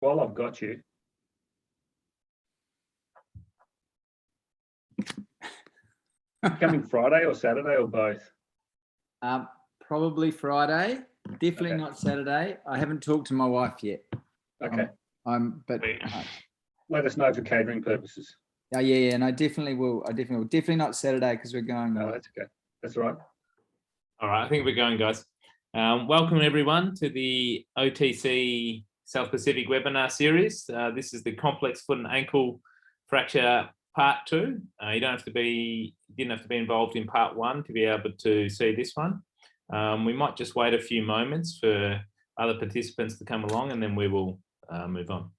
While I've got you, coming Friday or Saturday or both? Probably Friday. Definitely Okay. not Saturday. I haven't talked to my wife yet. Okay. But Let us know for catering purposes. yeah, and I definitely will. Definitely not Saturday because we're going. No, that's okay. That's all right. All right, I think we're going, guys. Welcome everyone to the OTC South Pacific webinar series. This is the complex foot and ankle fracture part 2. You didn't have to be involved in part 1 to be able to see this one. We might just wait a few moments for other participants to come along, and then we will move on.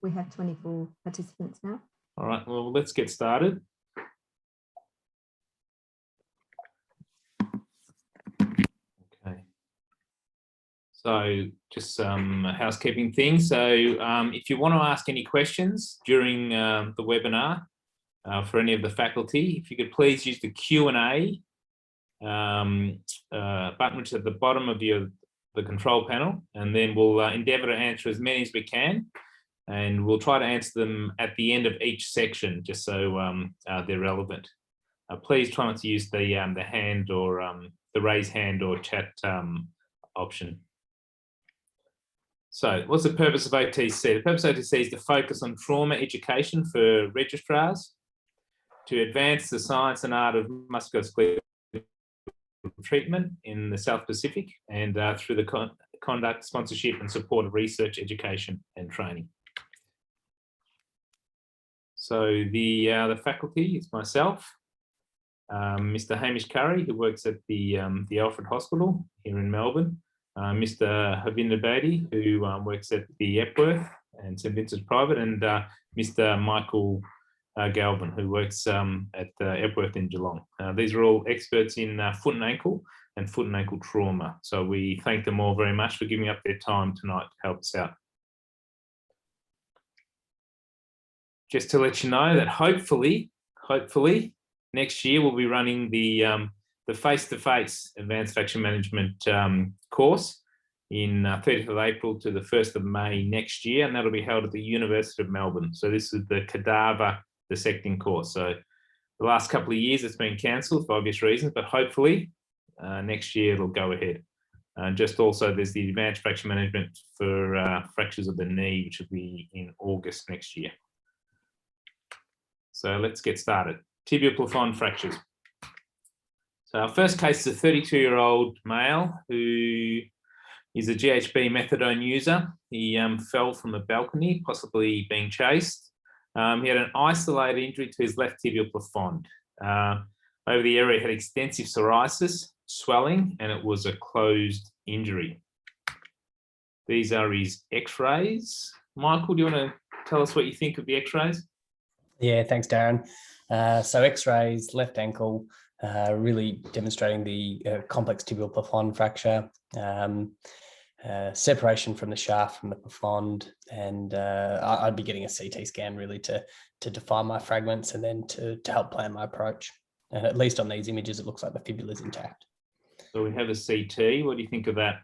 We have 24 participants now. All right, well, let's get started. Okay. So just some housekeeping things. So if you want to ask any questions during the webinar for any of the faculty, if you could please use the Q&A button, which is at the bottom of the control panel, and then we'll endeavour to answer as many as we can. And we'll try to answer them at the end of each section, just so they're relevant. Please try not to use the hand or the raise hand or chat option. So what's the purpose of OTC? The purpose of OTC is to focus on trauma education for registrars, to advance the science and art of musculoskeletal treatment in the South Pacific, and through the conduct, sponsorship and support of research, education and training. So the faculty is myself, Mr. Hamish Curry, who works at the Alfred Hospital here in Melbourne, Mr. Havinder Bedi, who works at the Epworth and St Vincent's Private, and Mr. Michael Galvin, who works at Epworth in Geelong. These are all experts in foot and ankle trauma. So we thank them all very much for giving up their time tonight to help us out. Just to let you know that hopefully next year we'll be running the face-to-face advanced fracture management course in 30th of April to the 1st of May next year, and that'll be held at the University of Melbourne. So this is the cadaver dissecting course. So the last couple of years it's been cancelled for obvious reasons, but hopefully next year it'll go ahead. Just also there's the advanced fracture management for fractures of the knee, which will be in August next year. So let's get started. Tibial plafond fractures. So our first case is a 32-year-old male who is a GHB methadone user. He fell from a balcony, possibly being chased. He had an isolated injury to his left tibial plafond. Over the area, he had extensive psoriasis, swelling, and it was a closed injury. These are his x-rays. Michael, do you want to tell us what you think of the x-rays? Yeah, thanks, Darren. So x-rays, left ankle, really demonstrating the complex tibial plafond fracture, separation from the shaft from the plafond, and I'd be getting a CT scan really to define my fragments and then to help plan my approach. And at least on these images, it looks like the fibula is intact. So we have a CT. What do you think of that?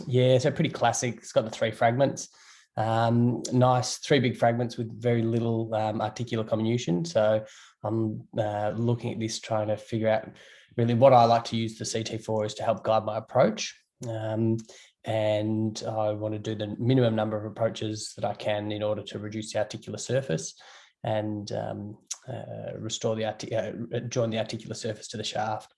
Yeah, so pretty classic. It's got the 3 fragments. Nice 3 big fragments with very little articular comminution. So I'm looking at this, trying to figure out really what I like to use the CT for is to help guide my approach. And I want to do the minimum number of approaches that I can in order to reduce the articular surface and restore the join the articular surface to the shaft.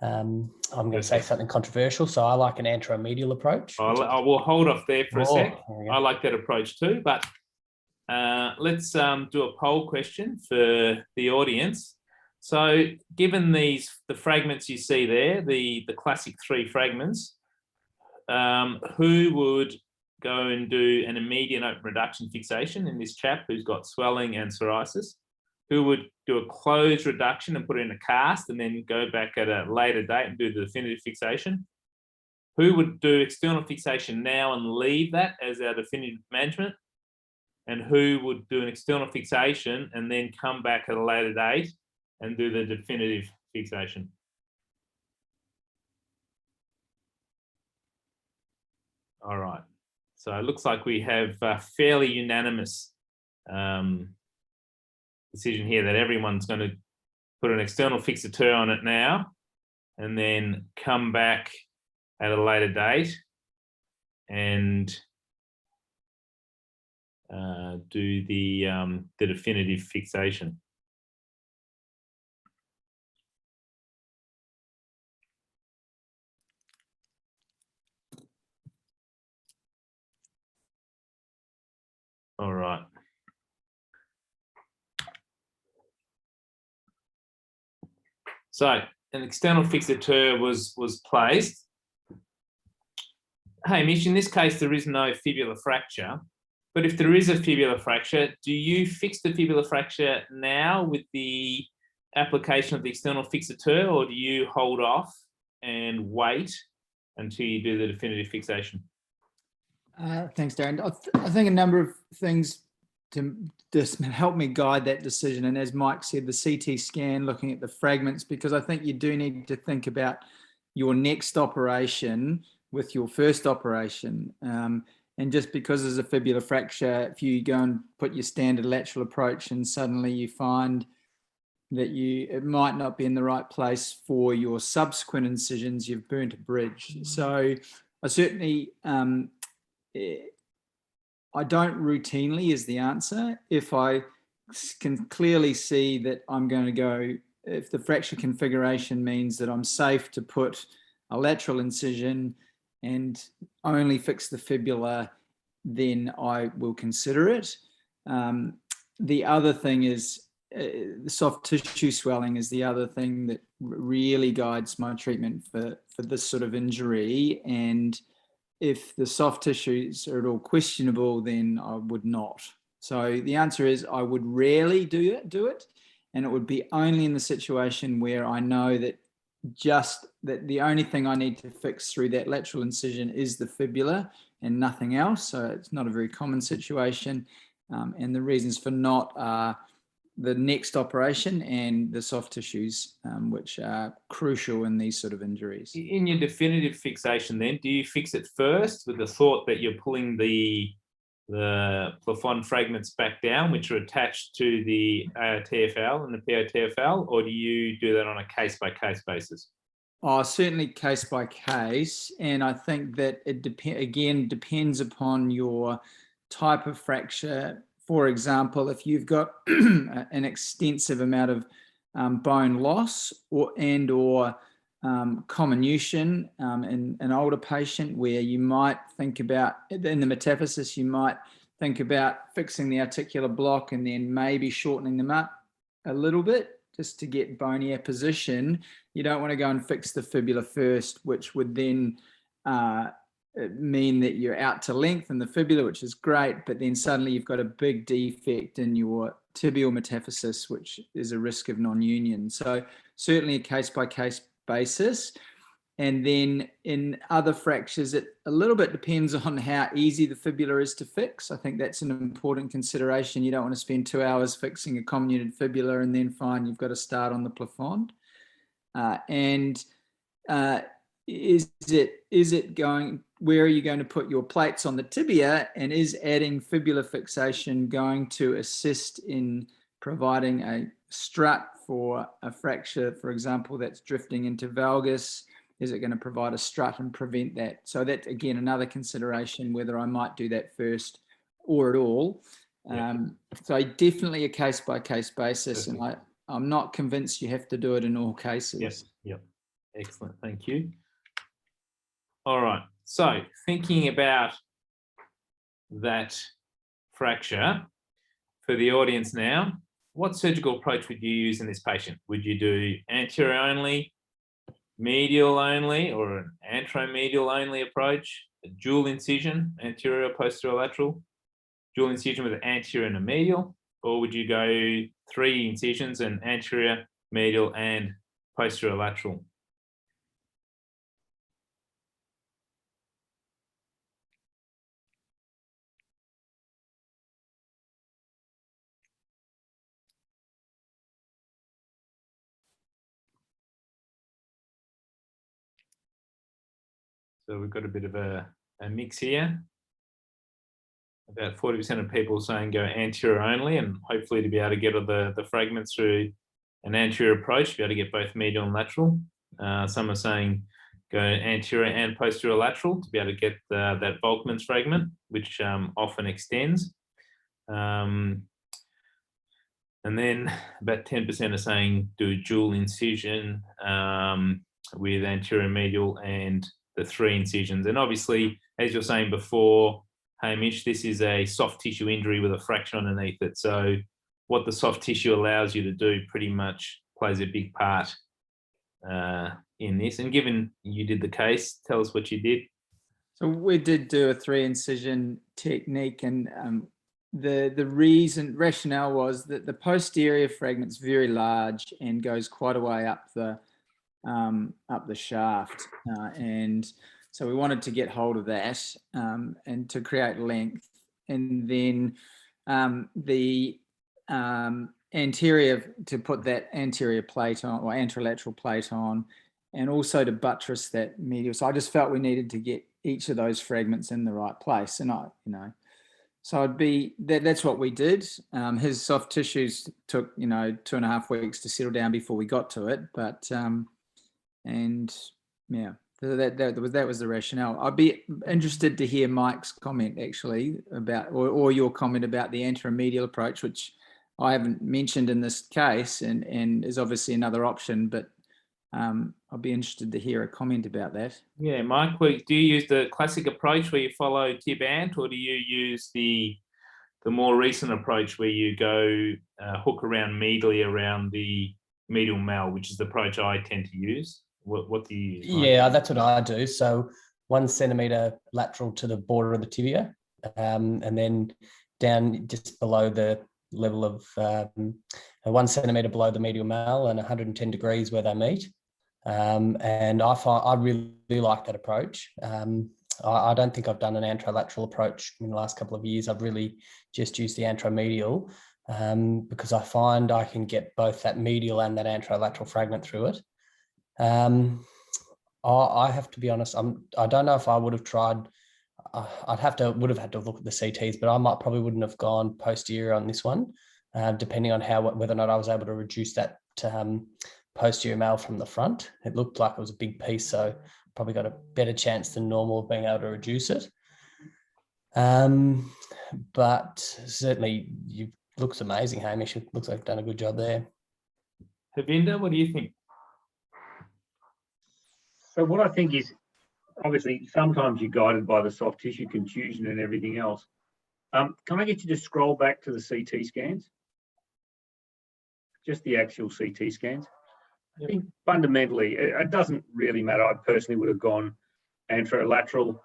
I'm going to say something controversial. So I like an anteromedial approach. I will hold off there for a sec. There we go. I like that approach too, but let's do a poll question for the audience. So given the fragments you see there, the classic 3 fragments, who would go and do an immediate open reduction fixation in this chap who's got swelling and psoriasis? Who would do a closed reduction and put it in a cast and then go back at a later date and do the definitive fixation? Who would do external fixation now and leave that as our definitive management? And who would do an external fixation and then come back at a later date and do the definitive fixation? All right. So it looks like we have a fairly unanimous decision here that everyone's going to put an external fixateur on it now and then come back at a later date and do the definitive fixation. All right. So an external fixateur was placed. Hamish, in this case, there is no fibular fracture, but if there is a fibular fracture, do you fix the fibular fracture now with the application of the external fixateur, or do you hold off and wait until you do the definitive fixation? Thanks, Darren. I think a number of things to just help me guide that decision. And as Mike said, the CT scan, looking at the fragments, because I think you do need to think about your next operation with your first operation. And just because there's a fibular fracture, if you go and put your standard lateral approach and suddenly you find that it might not be in the right place for your subsequent incisions, you've burnt a bridge. So I certainly, I don't routinely is the answer. If I can clearly see that I'm going to go, if the fracture configuration means that I'm safe to put a lateral incision and only fix the fibula, then I will consider it. The other thing is the soft tissue swelling is the other thing that really guides my treatment for this sort of injury. And if the soft tissues are at all questionable, then I would not. So the answer is I would rarely do it. And it would be only in the situation where I know that the only thing I need to fix through that lateral incision is the fibula and nothing else. So it's not a very common situation. And the reasons for not are the next operation and the soft tissues, which are crucial in these sort of injuries. In your definitive fixation then, do you fix it first with the thought that you're pulling the plafond fragments back down, which are attached to the ARTFL and the POTFL, or do you do that on a case-by-case basis? Oh, certainly case by case. And I think that it depends upon your type of fracture. For example, if you've got an extensive amount of bone loss or comminution in an older patient, where you might think about, in the metaphysis, you might think about fixing the articular block and then maybe shortening them up a little bit just to get bony apposition. You don't want to go and fix the fibula first, which would then mean that you're out to length in the fibula, which is great, but then suddenly you've got a big defect in your tibial metaphysis, which is a risk of non-union. So certainly a case-by-case basis. And then in other fractures, it a little bit depends on how easy the fibula is to fix. I think that's an important consideration. You don't want to spend 2 hours fixing a comminuted fibula and then find you've got to start on the plafond. Where are you going to put your plates on the tibia, and is adding fibula fixation going to assist in providing a strut for a fracture, for example, that's drifting into valgus? Is it going to provide a strut and prevent that? So that's, again, another consideration, whether I might do that first or at all. So definitely a case-by-case basis. Definitely. And I'm not convinced you have to do it in all cases. Yep. Excellent, thank you. All right, so thinking about that fracture for the audience now, what surgical approach would you use in this patient? Would you do anterior only, medial only, or an anteromedial only approach? A dual incision, anterior, posterior, lateral, dual incision with anterior and a medial, or would you go 3 incisions and anterior, medial, and posterior lateral? So we've got a bit of a mix here. About 40% of people saying go anterior only, and hopefully to be able to get all the fragments through an anterior approach, be able to get both medial and lateral. Some are saying go anterior and posterior lateral to be able to get that Volkmann's fragment, which often extends. And then about 10% are saying do dual incision with anterior medial and the 3 incisions. And obviously, as you're saying before, Hamish, this is a soft tissue injury with a fracture underneath it. So what the soft tissue allows you to do pretty much plays a big part in this. And given you did the case, tell us what you did. So we did do a 3 incision technique, and the rationale was that the posterior fragment's very large and goes quite a way up the shaft, and so we wanted to get hold of that and to create length, and then the anterior, to put that anterior plate on, or anterolateral plate on, and also to buttress that medial. So I just felt we needed to get each of those fragments in the right place, and so it'd be that's what we did. His soft tissues took 2.5 weeks to settle down before we got to it, but and yeah, that was the rationale. I'd be interested to hear Mike's comment actually about, or your comment about the anteromedial approach, which I haven't mentioned in this case, and is obviously another option, but I'll be interested to hear a comment about that. Yeah, Mike, do you use the classic approach where you follow tib ant, or do you use the more recent approach where you go hook around medially around the medial mal, which is the approach I tend to use? What do you use? Yeah, that's what I do. So 1 centimeter lateral to the border of the tibia, and then down just below the level of 1 centimeter below the medial mal and 110 degrees where they meet. And I really like that approach. I don't think I've done an anterolateral approach in the last couple of years. I've really just used the anteromedial because I find I can get both that medial and that anterolateral fragment through it. I have to be honest, I don't know if I would have tried. Would have had to look at the CTs, but I probably wouldn't have gone posterior on this one, depending on whether or not I was able to reduce that posterior mal from the front. It looked like it was a big piece, so probably got a better chance than normal of being able to reduce it. But certainly, looks amazing, Hamish. It looks like you've done a good job there. Havinder, what do you think? So what I think is, obviously, sometimes you're guided by the soft tissue contusion and everything else. Can I get you to scroll back to the CT scans? Just the actual CT scans. I think fundamentally, it doesn't really matter. I personally would have gone anterolateral.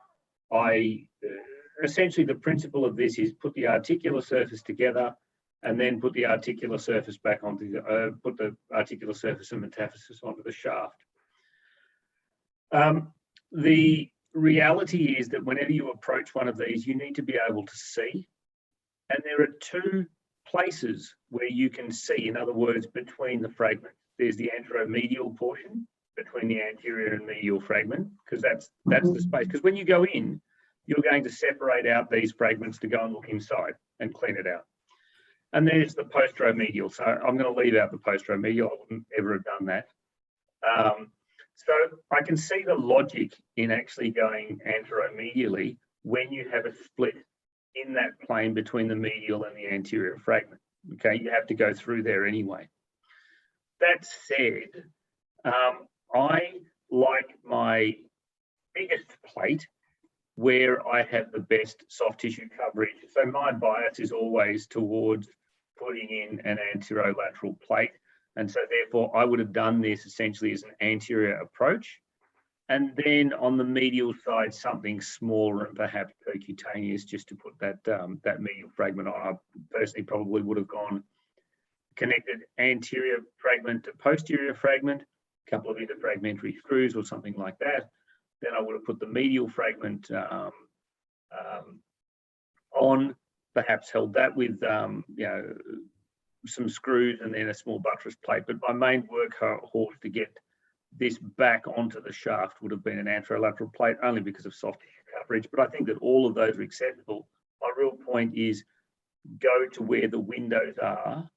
Essentially, the principle of this is put the articular surface together and then put the articular surface back onto put the articular surface and metaphysis onto the shaft. The reality is that whenever you approach one of these, you need to be able to see. And there are 2 places where you can see, in other words, between the fragments. There's the anteromedial portion between the anterior and medial fragment, because that's the space. Because when you go in, you're going to separate out these fragments to go and look inside and clean it out. And there's the posteromedial. So I'm going to leave out the posteromedial. I wouldn't ever have done that. So I can see the logic in actually going anteromedially when you have a split in that plane between the medial and the anterior fragment. Okay, you have to go through there anyway. That said, I like my biggest plate where I have the best soft tissue coverage. So my bias is always towards putting in an anterolateral plate. And so therefore I would have done this essentially as an anterior approach. And then on the medial side, something smaller and perhaps percutaneous, just to put that, that medial fragment on. I personally probably would have gone connected anterior fragment to posterior fragment, a couple of interfragmentary screws or something like that. Then I would have put the medial fragment on, perhaps held that with some screws and then a small buttress plate. But my main workhorse to get this back onto the shaft would have been an anterolateral plate, only because of soft tissue coverage. But I think that all of those are acceptable. My real point is go to where the windows are.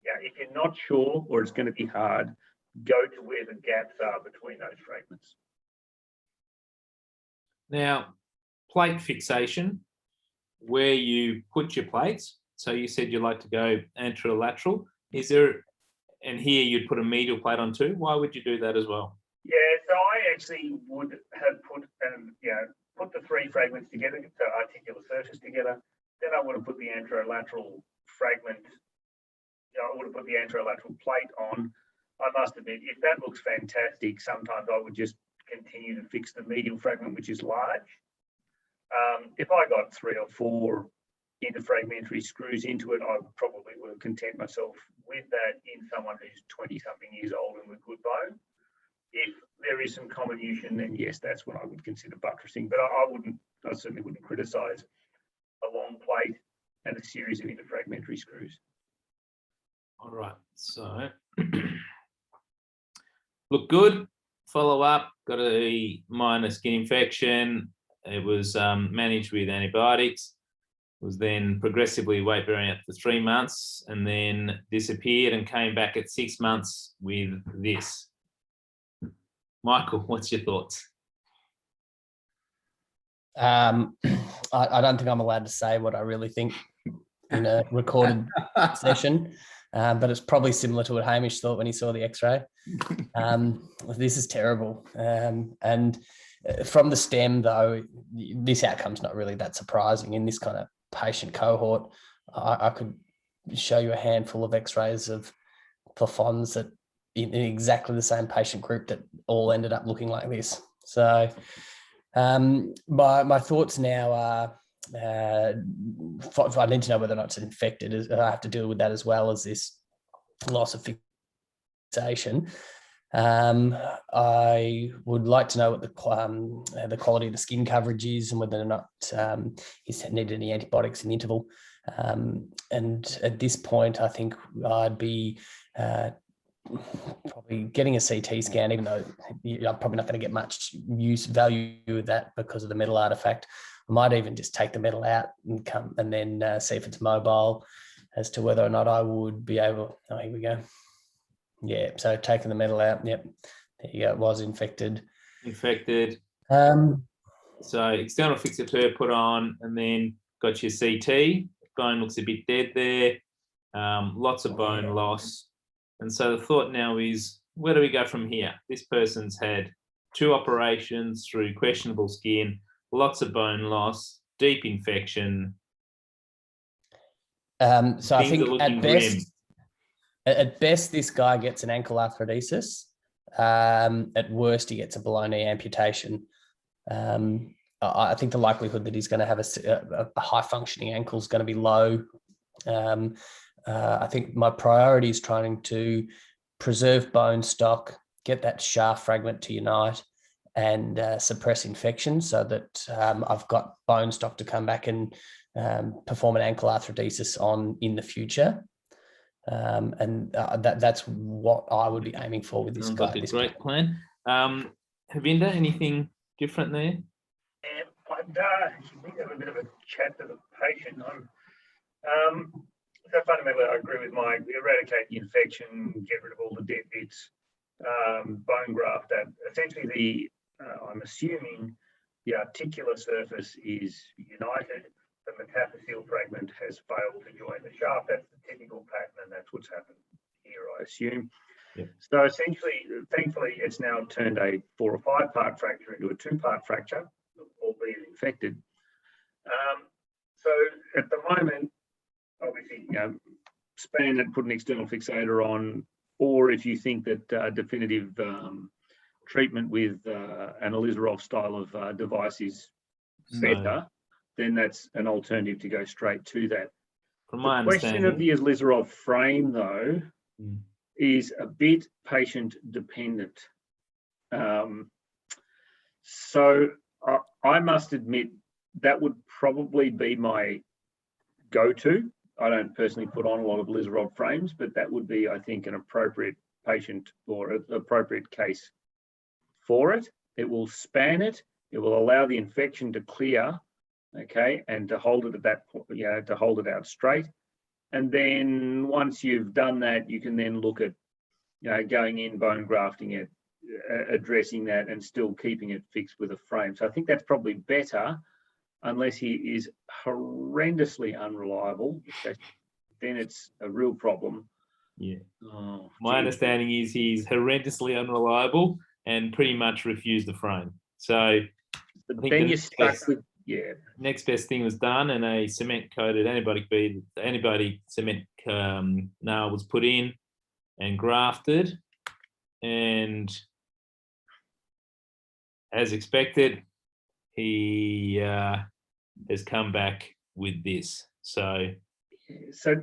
Yeah, if you're not sure or it's going to be hard, go to where the gaps are between those fragments. Now, plate fixation, where you put your plates. So you said you like to go anterolateral. Is there, and here you'd put a medial plate on too. Why would you do that as well? Yeah, so I actually would have put put the three fragments together, so articular surface together. Then I would have put the anterolateral fragment. I would have put the anterolateral plate on. I must admit, if that looks fantastic, sometimes I would just continue to fix the medial fragment, which is large. If I got 3 or 4 interfragmentary screws into it, I probably would have content myself with that in someone who's 20-something years old and with good bone. If there is some comminution, then yes, that's when I would consider buttressing. But I certainly wouldn't criticise a long plate and a series of interfragmentary screws. All right, so look good. Follow up, got a minor skin infection. It was managed with antibiotics. Was then progressively weight bearing up for 3 months, and then disappeared and came back at 6 months with this. Michael, what's your thoughts? I don't think I'm allowed to say what I really think in a recorded session, but it's probably similar to what Hamish thought when he saw the X-ray. This is terrible. And from the stem, though, this outcome's not really that surprising in this kind of patient cohort. I could show you a handful of X-rays of plafons that in exactly the same patient group that all ended up looking like this. So my thoughts now are, I need to know whether or not it's infected. I have to deal with that as well as this loss of fixation. I would like to know what the quality of the skin coverage is and whether or not he's needed any antibiotics in the interval. And at this point, I think I'd be probably getting a CT scan, even though I'm probably not going to get much value with that because of the metal artifact. I might even just take the metal out and come and then see if it's mobile, as to whether or not I would be able. Oh, here we go. Yeah, so taking the metal out. Yep, there you go. It was infected. Infected. So external fixateur put on, and then got your CT. Bone looks a bit dead there. Lots of bone loss. And so the thought now is, where do we go from here? This person's had 2 operations through questionable skin, lots of bone loss, deep infection. So I think at best, this guy gets an ankle arthrodesis. At worst, he gets a below knee amputation. I think the likelihood that he's going to have a high functioning ankle is going to be low. I think my priority is trying to preserve bone stock, get that shaft fragment to unite, and suppress infection so that I've got bone stock to come back and perform an ankle arthrodesis on in the future. That's what I would be aiming for with this guy. Like a great plan. Havinder, anything different there? I'd have a bit of a chat to the patient. So fundamentally, I agree with Mike. Eradicate the infection, get rid of all the dead bits, bone graft. That essentially I'm assuming the articular surface is united. The metaphyseal fragment has failed to join the shaft. That's the typical pattern, and that's what's happened here, I assume. Yep. So essentially, thankfully, it's now turned a 4 or 5 part fracture into a 2-part fracture, albeit infected. So at the moment, obviously, span it, put an external fixator on, or if you think that definitive treatment with an Ilizarov style of device is better, then that's an alternative to go straight to that. From my The question of understanding, the Ilizarov frame, though, is a bit patient dependent. So I must admit that would probably be my go-to. I don't personally put on a lot of Ilizarov frames, but that would be, I think, an appropriate patient or an appropriate case for it. It will span it. It will allow the infection to clear, okay, and to hold it at that point, to hold it out straight. And then once you've done that, you can then look at, going in, bone grafting it, addressing that, and still keeping it fixed with a frame. So I think that's probably better, unless he is horrendously unreliable. Then it's a real problem. Yeah. Oh, my understanding is he's horrendously unreliable and pretty much refused the frame. So I think then you're stuck with, next best thing was done, and a cement-coated antibiotic cement nail was put in and grafted, and as expected, he has come back with this. So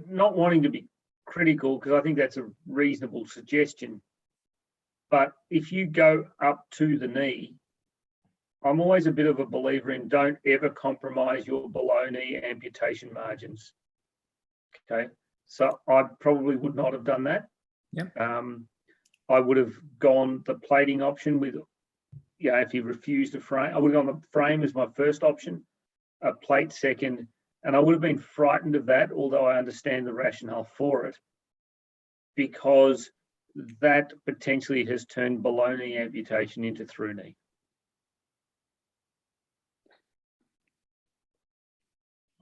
not wanting to be critical, because I think that's a reasonable suggestion, but if you go up to the knee, I'm always a bit of a believer in don't ever compromise your below knee amputation margins. Okay, so I probably would not have done that. Yep. I would have gone the plating option with, if he refused a frame, I would have gone the frame as my first option, a plate second, and I would have been frightened of that, although I understand the rationale for it, because that potentially has turned below knee amputation into through knee.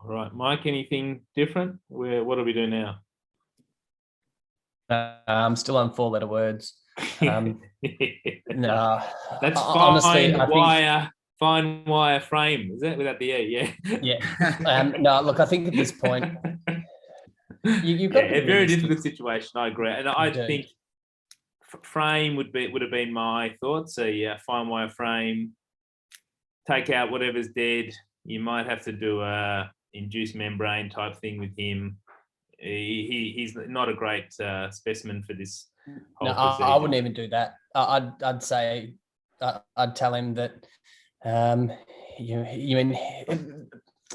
all right, Mike, anything different? What do we do now? I'm still on 4-letter words. No, that's honestly, fine wire frame. Is that without the E? Yeah. Yeah. No, look, I think at this point, you've got a very difficult situation. I agree, and I think frame would have been my thoughts. So yeah, fine wire frame. Take out whatever's dead. You might have to do a induced membrane type thing with him. He's not a great specimen for this whole procedure. I wouldn't even do that. I'd say I'd tell him that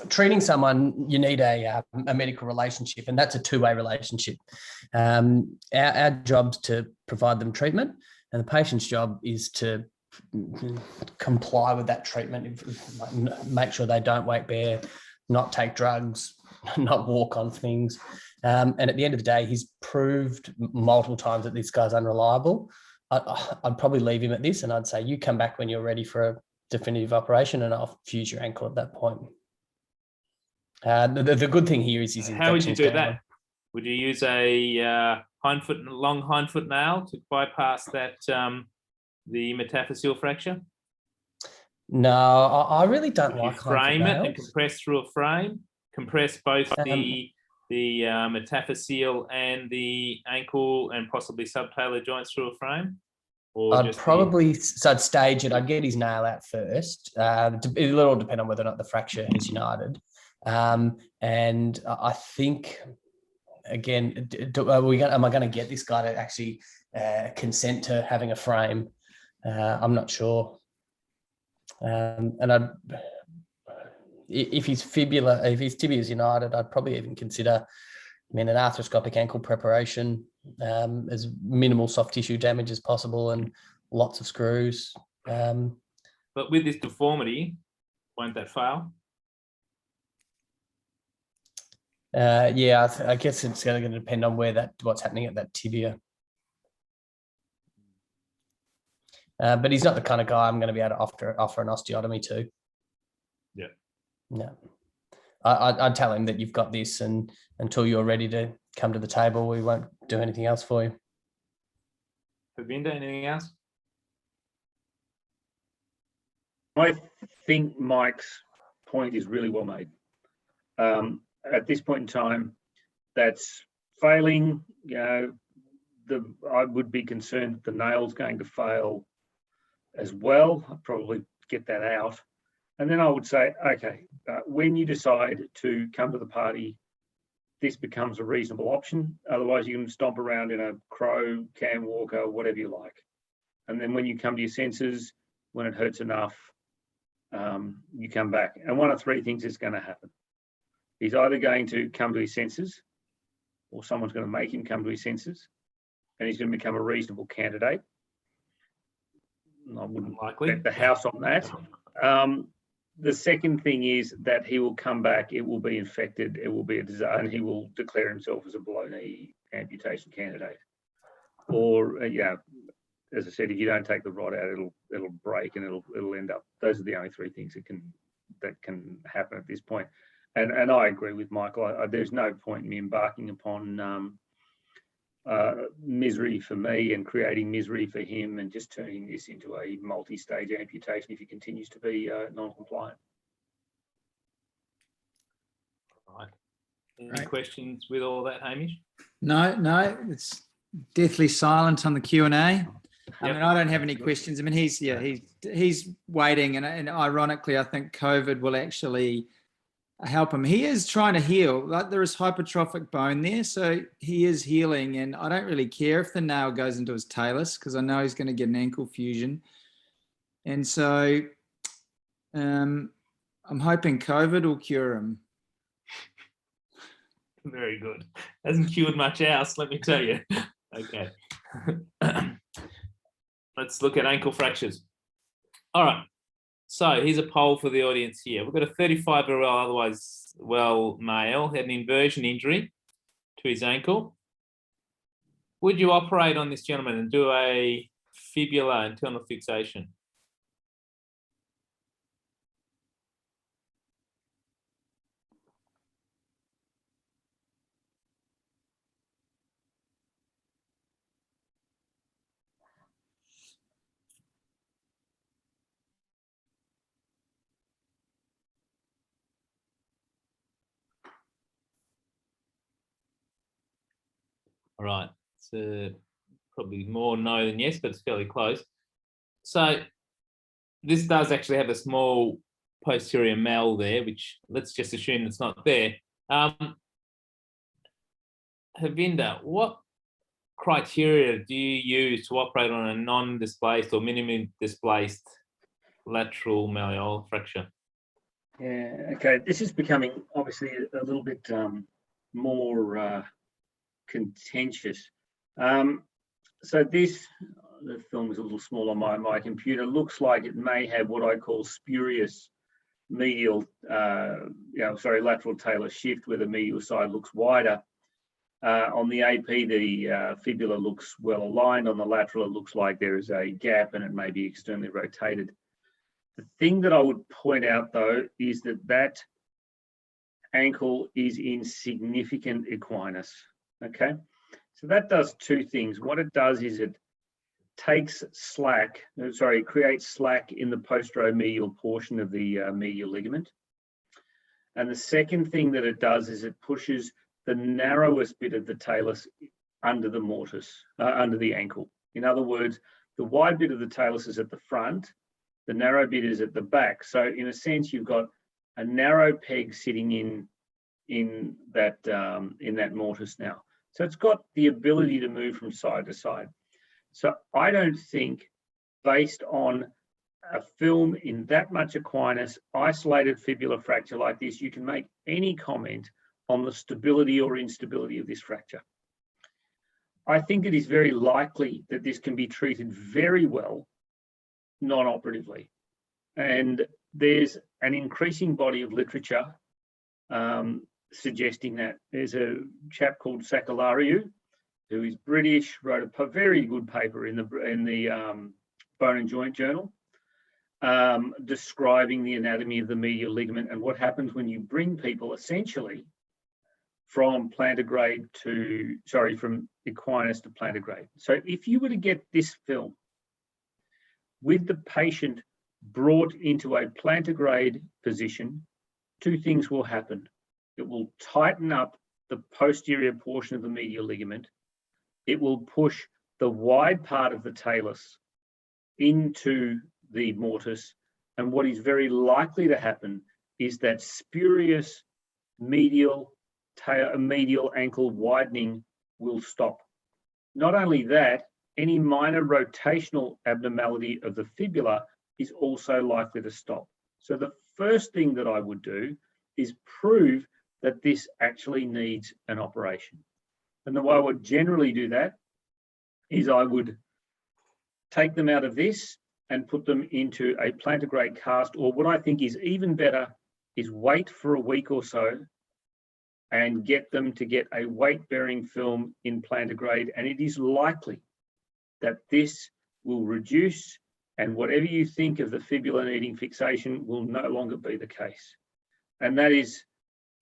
treating someone, you need a medical relationship, and that's a two-way relationship. Our job's to provide them treatment, and the patient's job is to comply with that treatment, make sure they don't weight bear, not take drugs, not walk on things. And at the end of the day, he's proved multiple times that this guy's unreliable. I'd probably leave him at this, and I'd say you come back when you're ready for a definitive operation, and I'll fuse your ankle at that point. The good thing here is his how would you do infection's that? gone. Would you use a long hindfoot nail to bypass that the metaphyseal fracture? No, I really don't Would you like frame hindfoot it and nails. compress through a frame? Compress both the metaphyseal and the ankle and possibly subtalar joints through a frame? Or I'd just probably so I'd stage it. I'd get his nail out first. It'll all depend on whether or not the fracture has united. And I think again, am I going to get this guy to actually consent to having a frame? I'm not sure. And if his tibia is united, I'd probably even consider, an arthroscopic ankle preparation, as minimal soft tissue damage as possible and lots of screws. But with this deformity, won't that fail? I guess it's going to depend on what's happening at that tibia. But he's not the kind of guy I'm going to be able to offer an osteotomy to. Yeah. No. I'd tell him that you've got this, and until you're ready to come to the table, we won't do anything else for you. Pravinda, anything else? I think Mike's point is really well made. At this point in time, that's failing. You know, I would be concerned that the nail's going to fail as well. I'd probably get that out. And then I would say, okay, when you decide to come to the party, this becomes a reasonable option. Otherwise, you can stomp around in a Crow, Cam Walker, whatever you like. And then when you come to your senses, when it hurts enough, you come back. And one of three things is going to happen. He's either going to come to his senses, or someone's going to make him come to his senses, and he's going to become a reasonable candidate. I wouldn't Likely. bet the house on that. The second thing is that he will come back, it will be infected, it will be a disaster, and he will declare himself as a below knee amputation candidate. Or, as I said, if you don't take the rod out, it'll break and it'll end up. Those are the only three things that can happen at this point. And I agree with Michael. There's no point in me embarking upon misery for me and creating misery for him and just turning this into a multi-stage amputation if he continues to be non-compliant. Right. Any questions with all that, Hamish? No, it's deathly silent on the Q&A. I Yep. mean, I don't have any questions. I mean, he's waiting, and ironically, I think COVID will actually help him. He is trying to heal. Like, there is hypertrophic bone there, so he is healing, and I don't really care if the nail goes into his talus because I know he's going to get an ankle fusion. And so I'm hoping COVID will cure him. Very good. Hasn't cured much else, let me tell you. Okay. Let's look at ankle fractures. All right. So here's a poll for the audience here. We've got a 35-year-old, otherwise well male, had an inversion injury to his ankle. Would you operate on this gentleman and do a fibula internal fixation? All right, it's probably more no than yes, but it's fairly close. So this does actually have a small posterior mal there, which let's just assume it's not there. Havinda, what criteria do you use to operate on a non-displaced or minimally displaced lateral malleolar fracture? Yeah, okay. This is becoming obviously a little bit more contentious. So this, the film is a little small on my computer, looks like it may have what I call spurious medial, lateral talar shift, where the medial side looks wider. On the AP, the fibula looks well aligned. On the lateral, it looks like there is a gap and it may be externally rotated. The thing that I would point out, though, is that ankle is in significant equinus, okay? So that does two things. What it does is it takes creates slack in the posteromedial portion of the medial ligament. And the second thing that it does is it pushes the narrowest bit of the talus under the mortise, under the ankle. In other words, the wide bit of the talus is at the front, the narrow bit is at the back. So in a sense, you've got a narrow peg sitting in that mortise now. So it's got the ability to move from side to side. So I don't think, based on a film in that much equinus, isolated fibular fracture like this, you can make any comment on the stability or instability of this fracture. I think it is very likely that this can be treated very well non-operatively. And there's an increasing body of literature suggesting that. There's a chap called Sakellariou, who is British, wrote a very good paper in the Bone and Joint Journal, describing the anatomy of the medial ligament and what happens when you bring people essentially from plantar from equinus to plantar. So if you were to get this film with the patient brought into a plantar position, two things will happen. It will tighten up the posterior portion of the medial ligament. It will push the wide part of the talus into the mortise. And what is very likely to happen is that spurious medial ankle widening will stop. Not only that, any minor rotational abnormality of the fibula is also likely to stop. So the first thing that I would do is prove that this actually needs an operation. And the way I would generally do that is I would take them out of this and put them into a plantar cast, or what I think is even better is wait for a week or so and get them to get a weight-bearing film in plantar, and it is likely that this will reduce, and whatever you think of the fibula needing fixation will no longer be the case. And that is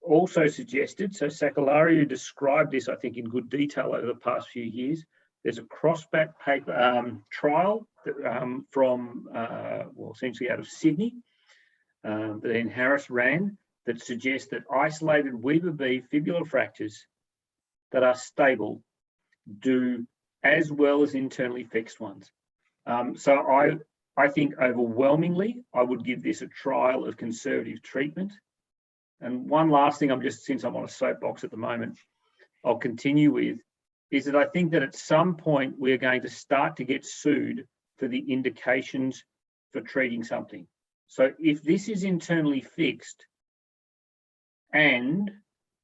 also suggested, so Sakellari described this, I think, in good detail over the past few years. There's a crossback paper trial that, from, essentially out of Sydney, that Ian Harris ran, that suggests that isolated Weber B fibular fractures that are stable do as well as internally fixed ones. So I think overwhelmingly, I would give this a trial of conservative treatment. And one last thing, since I'm on a soapbox at the moment, I'll continue with, is that I think that at some point we're going to start to get sued for the indications for treating something. So if this is internally fixed and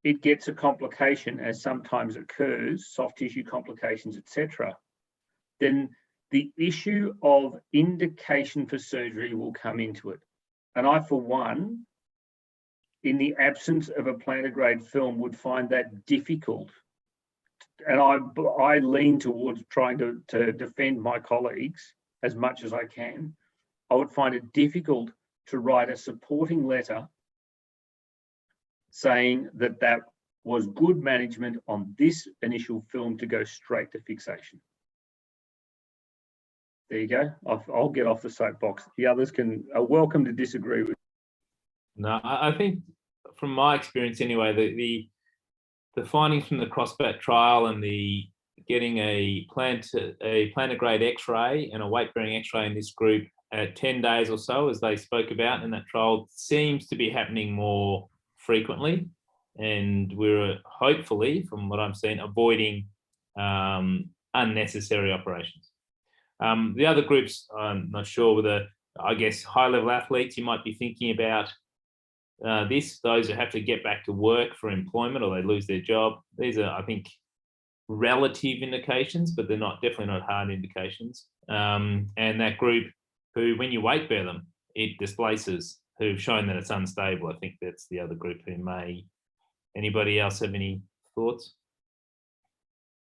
it gets a complication, as sometimes occurs, soft tissue complications, etc., then the issue of indication for surgery will come into it. And I, for one, in the absence of a plantar film, would find that difficult. And I lean towards trying to defend my colleagues as much as I can. I would find it difficult to write a supporting letter saying that that was good management on this initial film to go straight to fixation. There you go. I'll get off the soapbox. The others are welcome to disagree with. No, I think from my experience anyway, the findings from the crossback trial and the getting a plantar grade X-ray and a weight-bearing X-ray in this group at 10 days or so, as they spoke about in that trial, seems to be happening more frequently. And we're hopefully, from what I'm seeing, avoiding unnecessary operations. The other groups, I'm not sure whether, I guess, high-level athletes, you might be thinking about those who have to get back to work for employment or they lose their job. These are, I think, relative indications, but they're definitely not hard indications. And that group who, when you weight bear them, it displaces, who've shown that it's unstable. I think that's the other group who may. Anybody else have any thoughts?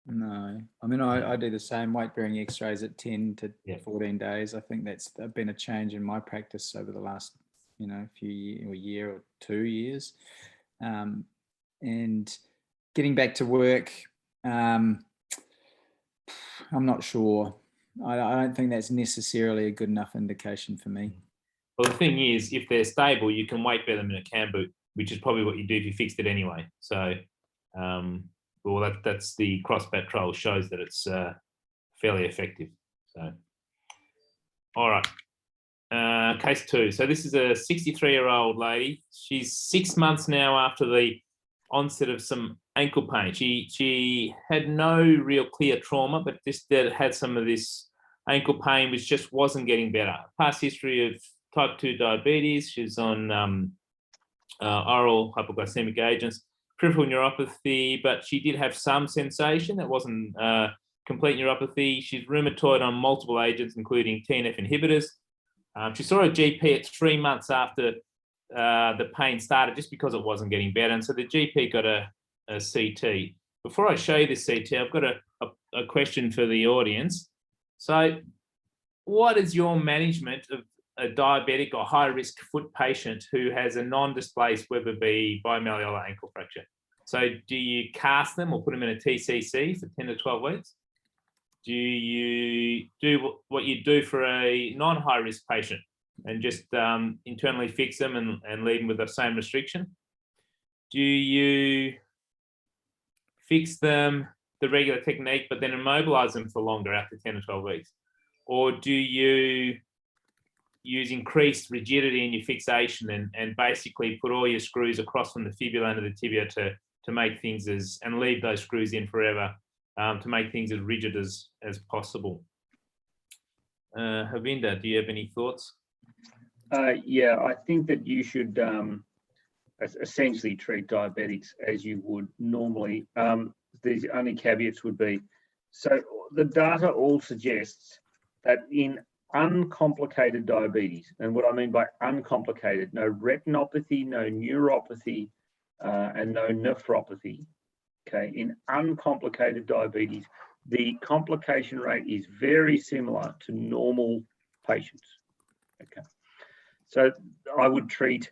No, I mean, I do the same weight-bearing X-rays at 10 to 14 days. I think that's been a change in my practice over the last, year or 2 years. And getting back to work, I'm not sure. I don't think that's necessarily a good enough indication for me. Well, the thing is, if they're stable, you can weight bear them in a cam boot, which is probably what you do if you fixed it anyway. So, that's the crossback trial shows that it's fairly effective. So, all right. Case 2. So this is a 63-year-old lady. She's 6 months now after the onset of some ankle pain. She had no real clear trauma, but just had some of this ankle pain, which just wasn't getting better. Past history of type 2 diabetes. She's on oral hypoglycemic agents, peripheral neuropathy, but she did have some sensation. It wasn't complete neuropathy. She's rheumatoid on multiple agents, including TNF inhibitors. She saw a GP at 3 months after the pain started, just because it wasn't getting better. And so the GP got a CT. Before I show you this CT, I've got a question for the audience. So what is your management of a diabetic or high-risk foot patient who has a non-displaced Weber B bimalleolar ankle fracture? So do you cast them or put them in a TCC for 10 to 12 weeks? Do you do what you do for a non-high risk patient and just internally fix them and leave them with the same restriction? Do you fix them the regular technique, but then immobilize them for longer after 10 to 12 weeks? Or do you use increased rigidity in your fixation and basically put all your screws across from the fibula into the tibia to make things and leave those screws in forever to make things as rigid as possible? Havinder, do you have any thoughts? Yeah, I think that you should essentially treat diabetics as you would normally. The only caveats would be, so the data all suggests that in uncomplicated diabetes, and what I mean by uncomplicated, no retinopathy, no neuropathy, and no nephropathy, okay, in uncomplicated diabetes, the complication rate is very similar to normal patients, okay? So I would treat,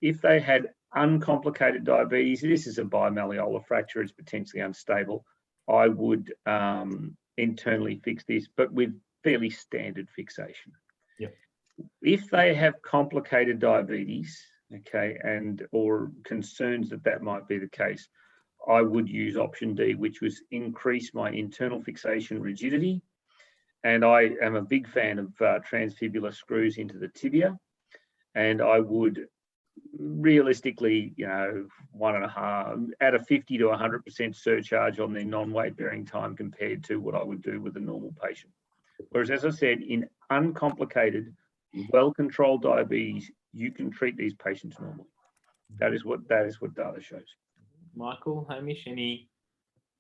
if they had uncomplicated diabetes, this is a bimalleolar fracture, it's potentially unstable, I would internally fix this, but with fairly standard fixation. Yep. If they have complicated diabetes, okay, or concerns that might be the case, I would use option D, which was increase my internal fixation rigidity. And I am a big fan of transfibular screws into the tibia. And I would realistically, 1.5, add a 50 to 100% surcharge on their non-weight bearing time compared to what I would do with a normal patient. Whereas, as I said, in uncomplicated, well-controlled diabetes, you can treat these patients normally. That is what data shows. Michael, Hamish, any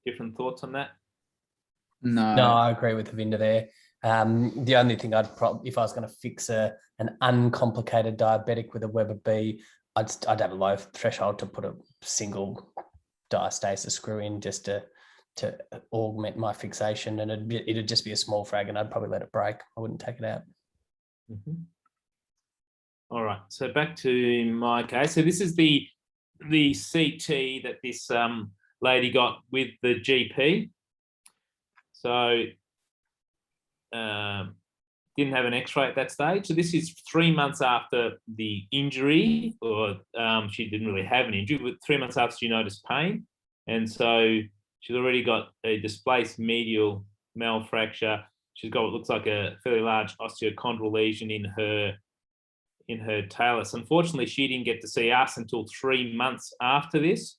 different thoughts on that? No, I agree with Havinder there. The only thing if I was going to fix an uncomplicated diabetic with a Weber B, I'd have a low threshold to put a single diastasis screw in just to augment my fixation, and it'd just be a small frag, and I'd probably let it break. I wouldn't take it out. Mm-hmm. All right, so back to my case. So this is the CT that this lady got with the GP. So didn't have an X-ray at that stage. So this is 3 months after the injury, or she didn't really have an injury, but 3 months after she noticed pain. And so she's already got a displaced medial malfracture. She's got what looks like a fairly large osteochondral lesion in her talus. Unfortunately, she didn't get to see us until 3 months after this.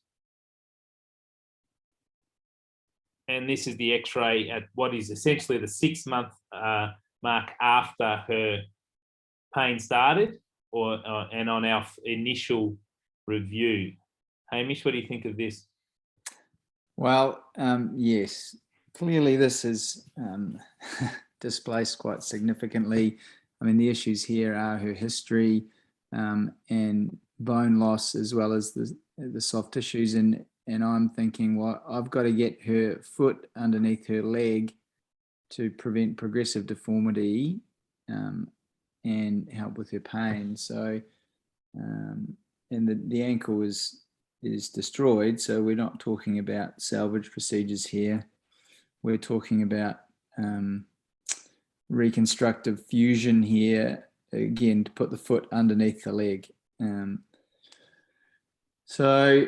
And this is the X-ray at what is essentially the 6-month mark after her pain started, and on our initial review. Hamish, what do you think of this? Well, yes, clearly this is displaced quite significantly. I mean, the issues here are her history and bone loss, as well as the soft tissues. And I'm thinking, well, I've got to get her foot underneath her leg to prevent progressive deformity and help with her pain. So, and the ankle is destroyed. So we're not talking about salvage procedures here. We're talking about reconstructive fusion here, again, to put the foot underneath the leg. So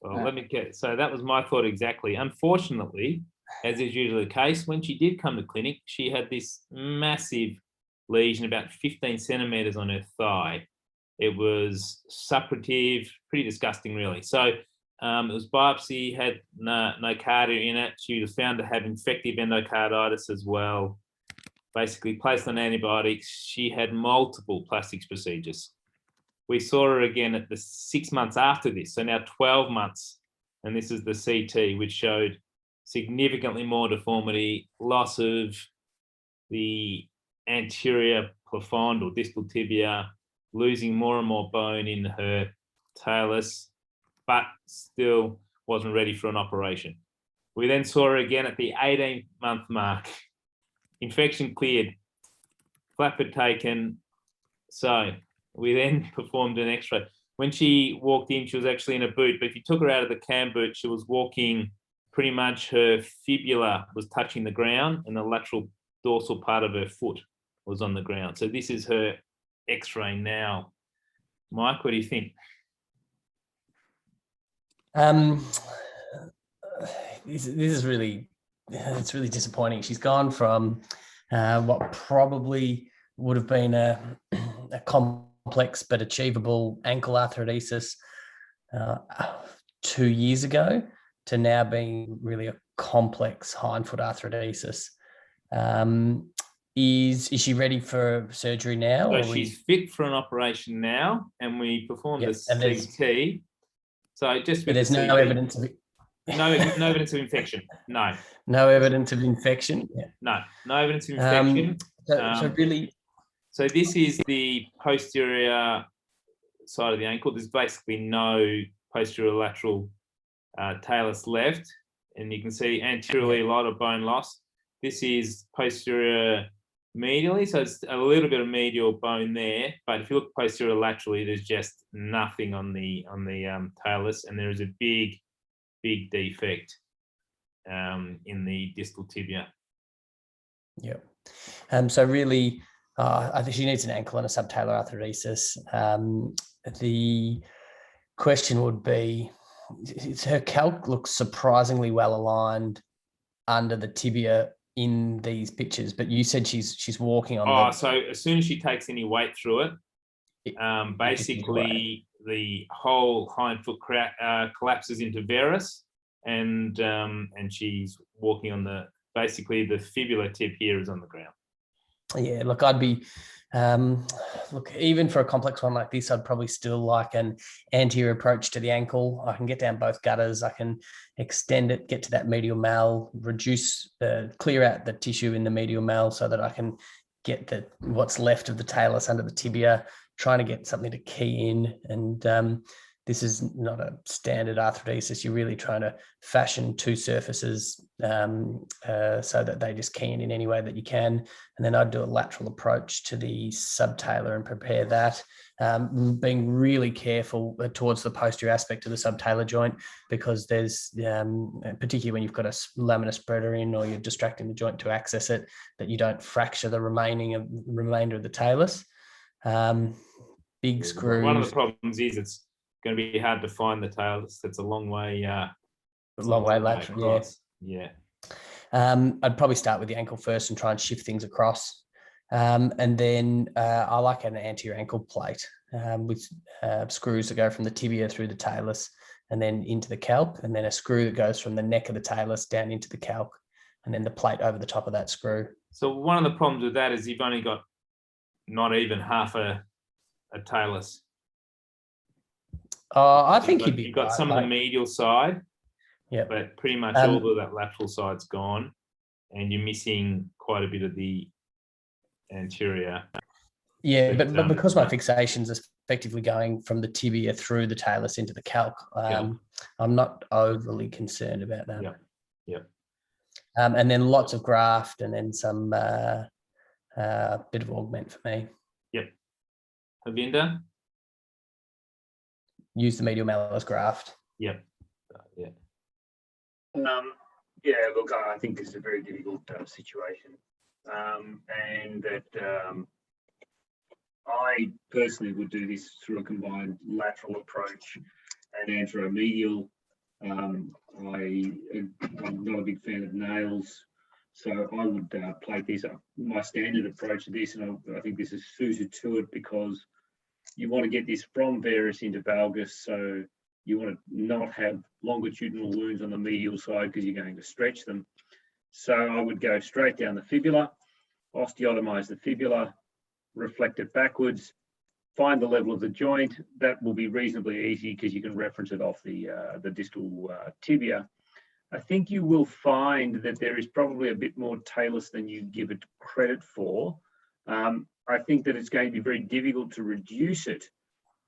that was my thought exactly. Unfortunately, as is usually the case, when she did come to clinic, she had this massive lesion about 15 centimeters on her thigh. It was suppurative, pretty disgusting, really. So it was biopsy, had nocardia in it. She was found to have infective endocarditis as well. Basically placed on antibiotics. She had multiple plastics procedures. We saw her again at the 6 months after this, so now 12 months. And this is the CT, which showed significantly more deformity, loss of the anterior plafond or distal tibia, losing more and more bone in her talus, but still wasn't ready for an operation. We then saw her again at the 18-month mark. Infection cleared, flap had taken. So we then performed an X-ray. when she walked in, she was actually in a boot. But if you took her out of the cam boot, she was walking pretty much her fibula was touching the ground and the lateral dorsal part of her foot was on the ground. So this is her X-ray now. Mike, what do you think? This is really, it's really disappointing. She's gone from what probably would have been a complex but achievable ankle arthrodesis 2 years ago to now being really a complex hindfoot arthrodesis. Is she ready for surgery now? So she's fit for an operation now, and we performed the CT. So just with there's the no CT, evidence of it. no evidence of infection. No. No evidence of infection. Yeah. No evidence of infection. So really, so this is the posterior side of the ankle. There's basically no posterior lateral talus left, and you can see anteriorly a lot of bone loss. This is posterior medially, so it's a little bit of medial bone there. But if you look posterior laterally, there's just nothing on the talus, and there is a big defect in the distal tibia. Yeah. So really, I think she needs an ankle and a subtalar arthrodesis. The question would be, her calc looks surprisingly well aligned under the tibia in these pictures, but you said she's walking on so as soon as she takes any weight through it, basically the whole hind foot collapses into varus, and she's walking on basically the fibula tip here is on the ground. Yeah, look, I'd be look, even for a complex one like this, I'd probably still like an anterior approach to the ankle. I can get down both gutters, I can extend it, get to that medial mal, clear out the tissue in the medial mal so that I can get what's left of the talus under the tibia, trying to get something to key in. And this is not a standard arthrodesis. You're really trying to fashion two surfaces so that they just key in any way that you can. And then I'd do a lateral approach to the subtalar and prepare that, being really careful towards the posterior aspect of the subtalar joint, because there's, particularly when you've got a lamina spreader in or you're distracting the joint to access it, that you don't fracture the remainder of the talus. Big screws. One of the problems is it's going to be hard to find the talus. That's a long way. Long way lateral. Across. Yeah. I'd probably start with the ankle first and try and shift things across. And then I like an anterior ankle plate with screws that go from the tibia through the talus and then into the calc, and then a screw that goes from the neck of the talus down into the calc, and then the plate over the top of that screw. So one of the problems with that is you've only got not even half a talus. I think you've got some of the medial side, yeah, but pretty much all of that lateral side's gone, and you're missing quite a bit of the anterior. Yeah, but because my fixation's effectively going from the tibia through the talus into the calc, I'm not overly concerned about that. Yeah. And then lots of graft, and then some bit of augment for me. Yep. Havinder? Use the medial malleus graft. Yep. Yeah. Look, I think this is a very difficult situation, and that I personally would do this through a combined lateral approach and anteromedial. I'm not a big fan of nails, so I would plate this up. My standard approach to this, and I think this is suited to it, because you want to get this from varus into valgus, so you want to not have longitudinal wounds on the medial side because you're going to stretch them. So I would go straight down the fibula, osteotomize the fibula, reflect it backwards, find the level of the joint. That will be reasonably easy because you can reference it off the distal tibia. I think you will find that there is probably a bit more talus than you give it credit for. I think that it's going to be very difficult to reduce it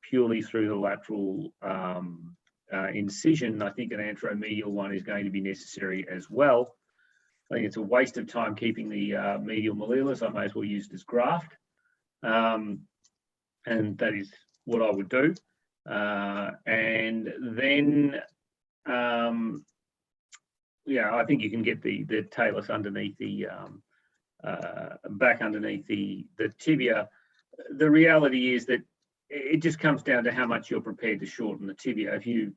purely through the lateral incision. I think an anteromedial one is going to be necessary as well. I think it's a waste of time keeping the medial malleolus. I may as well use it as graft. And that is what I would do. And then, yeah, I think you can get the talus underneath the, back underneath the tibia. The reality is that it just comes down to how much you're prepared to shorten the tibia. If you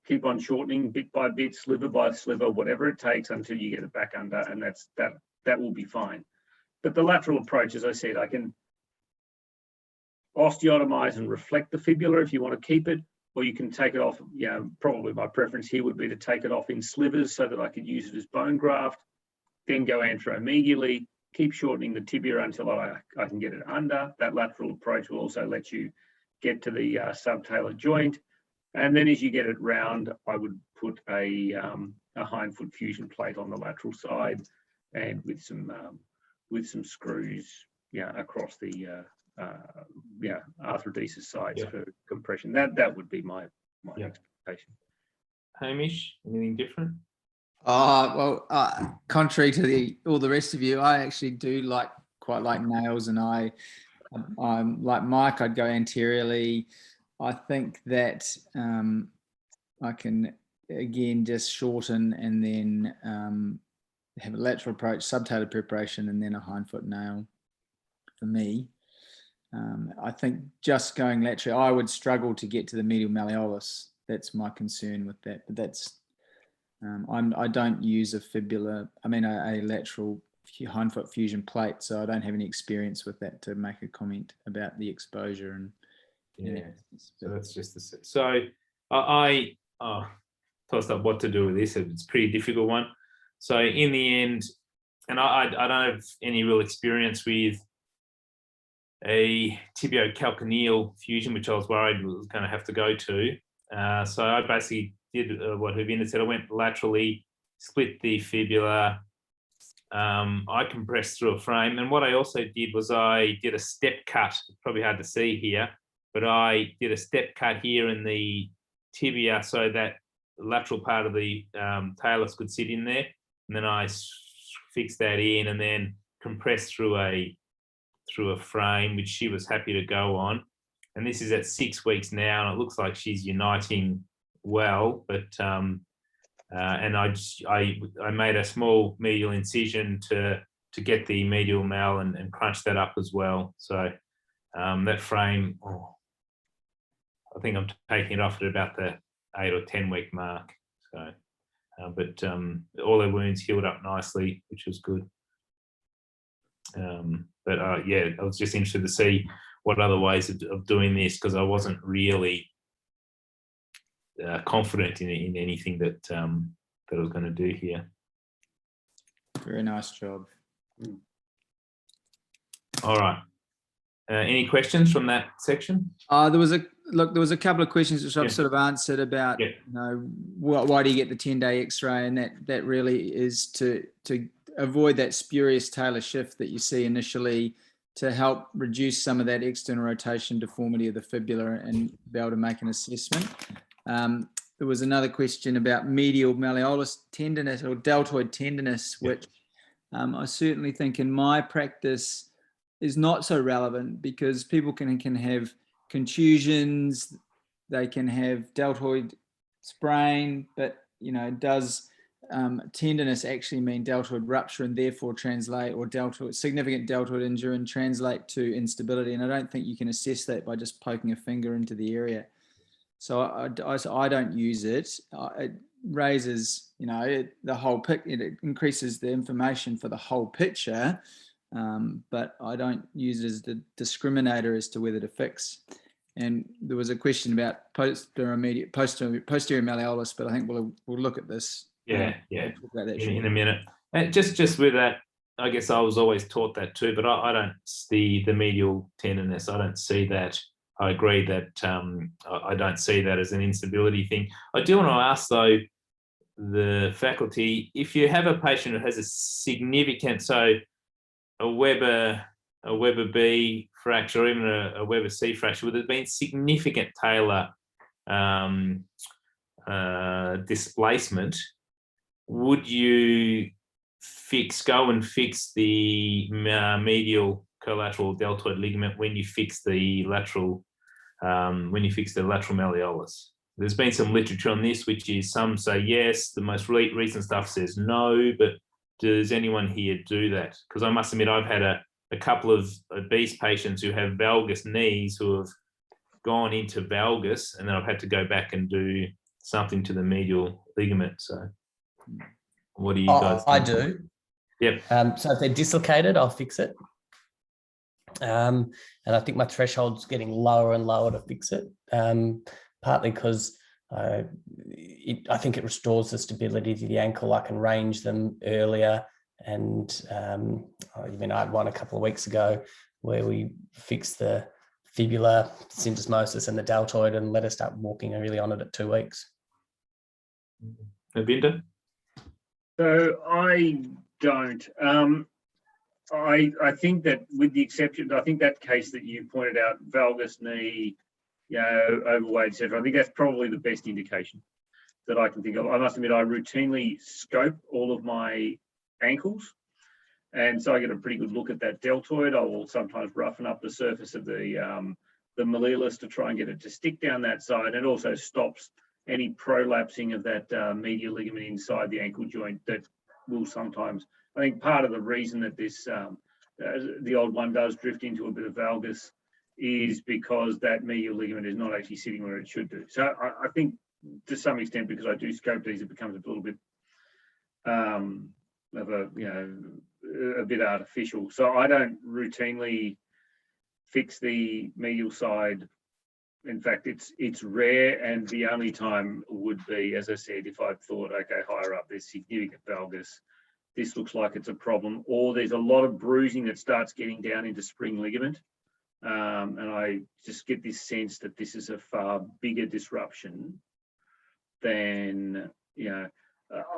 keep on shortening bit by bit, sliver by sliver, whatever it takes until you get it back under, and that will be fine. But the lateral approach, as I said, I can osteotomize and reflect the fibula if you want to keep it, or you can take it off. Probably my preference here would be to take it off in slivers so that I could use it as bone graft, then go anteromedially, keep shortening the tibia until I can get it under. That lateral approach will also let you get to the subtalar joint. And then as you get it round, I would put a hindfoot fusion plate on the lateral side, and with some screws, across the arthrodesis sites for compression. That would be my expectation. Hamish, anything different? Well, contrary to all the rest of you, I actually do quite like nails, and I'm like Mike, I'd go anteriorly. I think that I can again just shorten and then have a lateral approach, subtalar preparation, and then a hindfoot nail for me. I think just going laterally, I would struggle to get to the medial malleolus. That's my concern with that. But that's I don't use a lateral hindfoot fusion plate, so I don't have any experience with that to make a comment about the exposure. And so that's just the. So I tossed up what to do with this. It's a pretty difficult one. So in the end, and I don't have any real experience with a tibiocalcaneal fusion, which I was worried was going to have to go to. So I basically did what Huvinder said. I went laterally, split the fibula. I compressed through a frame. And what I also did was I did a step cut. It's probably hard to see here, but I did a step cut here in the tibia so that the lateral part of the talus could sit in there. And then I fixed that in and then compressed through a frame, which she was happy to go on. And this is at 6 weeks now, and it looks like she's uniting well. But and I made a small medial incision to get the medial mal and crunch that up as well. So that frame, I think I'm taking it off at about the 8 or 10 week mark. So, but all her wounds healed up nicely, which was good. But I was just interested to see what other ways of doing this, because I wasn't really confident in anything that I was going to do here. Very nice job. All right. Any questions from that section? There was a couple of questions which I've sort of answered about, why do you get the 10-day X-ray, and that really is to avoid that spurious talar shift that you see initially, to help reduce some of that external rotation deformity of the fibula and be able to make an assessment. There was another question about medial malleolus tenderness or deltoid tenderness, which I certainly think in my practice is not so relevant, because people can have contusions, they can have deltoid sprain, but does tenderness actually mean deltoid rupture and therefore translate, or significant deltoid injury and translate to instability? And I don't think you can assess that by just poking a finger into the area. So I don't use it. It raises, the whole picture. It increases the information for the whole picture, but I don't use it as the discriminator as to whether to fix. And there was a question about posterior malleolus, but I think we'll look at this. We'll talk about that in a minute. And just with that, I guess I was always taught that too, but I don't see the medial tenderness. I don't see that. I agree that I don't see that as an instability thing. I do want to ask though, the faculty, if you have a patient who has a significant, so a Weber B fracture, or even a Weber C fracture, where there's been significant talar displacement, would you go and fix the medial collateral deltoid ligament when you fix the lateral when you fix the lateral malleolus. There's been some literature on this, which is some say yes, the most recent stuff says no, but does anyone here do that? Because I must admit, I've had a couple of obese patients who have valgus knees who have gone into valgus, and then I've had to go back and do something to the medial ligament. So what do you guys I think? do. Yep. So if they're dislocated, I'll fix it. And I think my threshold's getting lower and lower to fix it, partly because I think it restores the stability to the ankle. I can range them earlier. And I had one a couple of weeks ago where we fixed the fibula, syndesmosis and the deltoid and let her start walking really on it at 2 weeks. Navinda? So I don't. I think that with the exception, I think that case that you pointed out, valgus knee, overweight, etc. I think that's probably the best indication that I can think of. I must admit, I routinely scope all of my ankles, and so I get a pretty good look at that deltoid. I will sometimes roughen up the surface of the malleolus to try and get it to stick down that side. It also stops any prolapsing of that medial ligament inside the ankle joint that will sometimes. I think part of the reason that this the old one does drift into a bit of valgus is because that medial ligament is not actually sitting where it should do. So I think to some extent, because I do scope these, it becomes a little bit of a bit artificial. So I don't routinely fix the medial side. In fact, it's rare, and the only time would be, as I said, if I thought, okay, higher up there's significant valgus, this looks like it's a problem, or there's a lot of bruising that starts getting down into spring ligament, and I just get this sense that this is a far bigger disruption than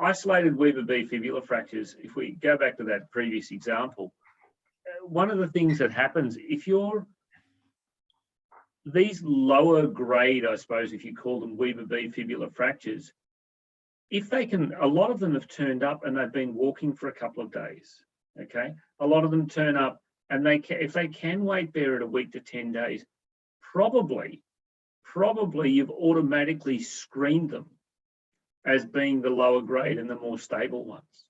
isolated Weber B fibular fractures. If we go back to that previous example, one of the things that happens if you're these lower grade, I suppose, if you call them Weber B fibular fractures, if they can, a lot of them have turned up and they've been walking for a couple of days. Okay, a lot of them turn up and if they can weight bear it a week to 10 days, probably you've automatically screened them as being the lower grade and the more stable ones,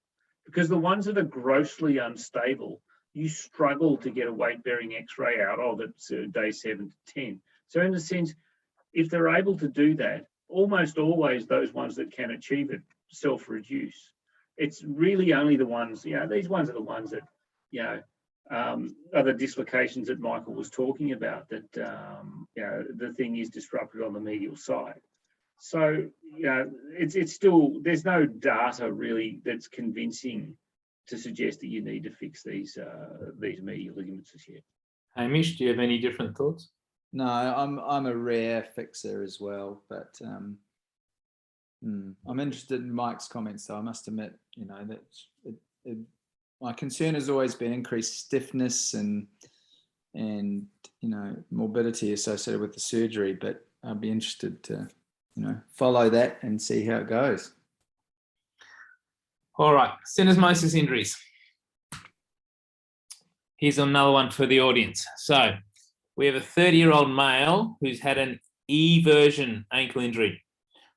because the ones that are grossly unstable, you struggle to get a weight-bearing X-ray out of at day 7 to 10. So in a sense, if they're able to do that, almost always those ones that can achieve it self-reduce. It's really only the ones, these ones are the ones that, are the dislocations that Michael was talking about, that, the thing is disrupted on the medial side. So, it's still, there's no data really that's convincing to suggest that you need to fix these medial ligaments as yet. Hamish, do you have any different thoughts? No, I'm a rare fixer as well, but I'm interested in Mike's comments. Though I must admit, that my concern has always been increased stiffness and morbidity associated with the surgery. But I'd be interested to follow that and see how it goes. All right, syndesmosis injuries. Here's another one for the audience. So we have a 30-year-old male who's had an eversion ankle injury.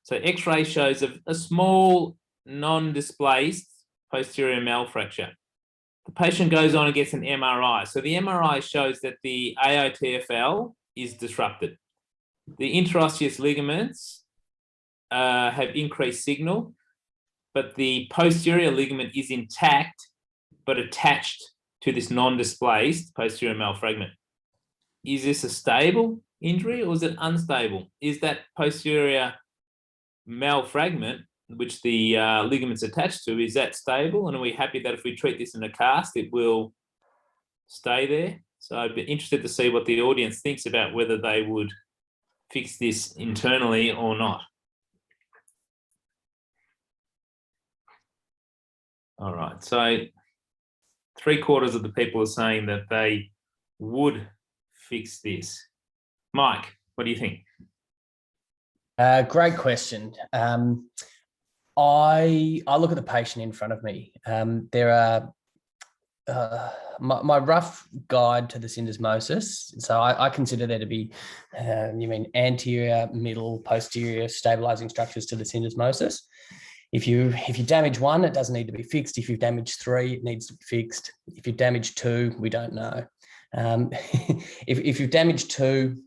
So X-ray shows a small non-displaced posterior malfracture. The patient goes on and gets an MRI. So the MRI shows that the AOTFL is disrupted. The interosseous ligaments have increased signal, but the posterior ligament is intact, but attached to this non-displaced posterior malfragment. Is this a stable injury or is it unstable? Is that posterior malfragment, which the ligament's attached to, is that stable? And are we happy that if we treat this in a cast, it will stay there? So I'd be interested to see what the audience thinks about whether they would fix this internally or not. All right, so 3/4 of the people are saying that they would fix this. Mike, what do you think? Great question. I look at the patient in front of me. There are my rough guide to the syndesmosis. So I consider there to be, you mean anterior, middle, posterior stabilizing structures to the syndesmosis. If you damage one, it doesn't need to be fixed. If you've damaged three, it needs to be fixed. If you've damaged two, we don't know. If you've damaged two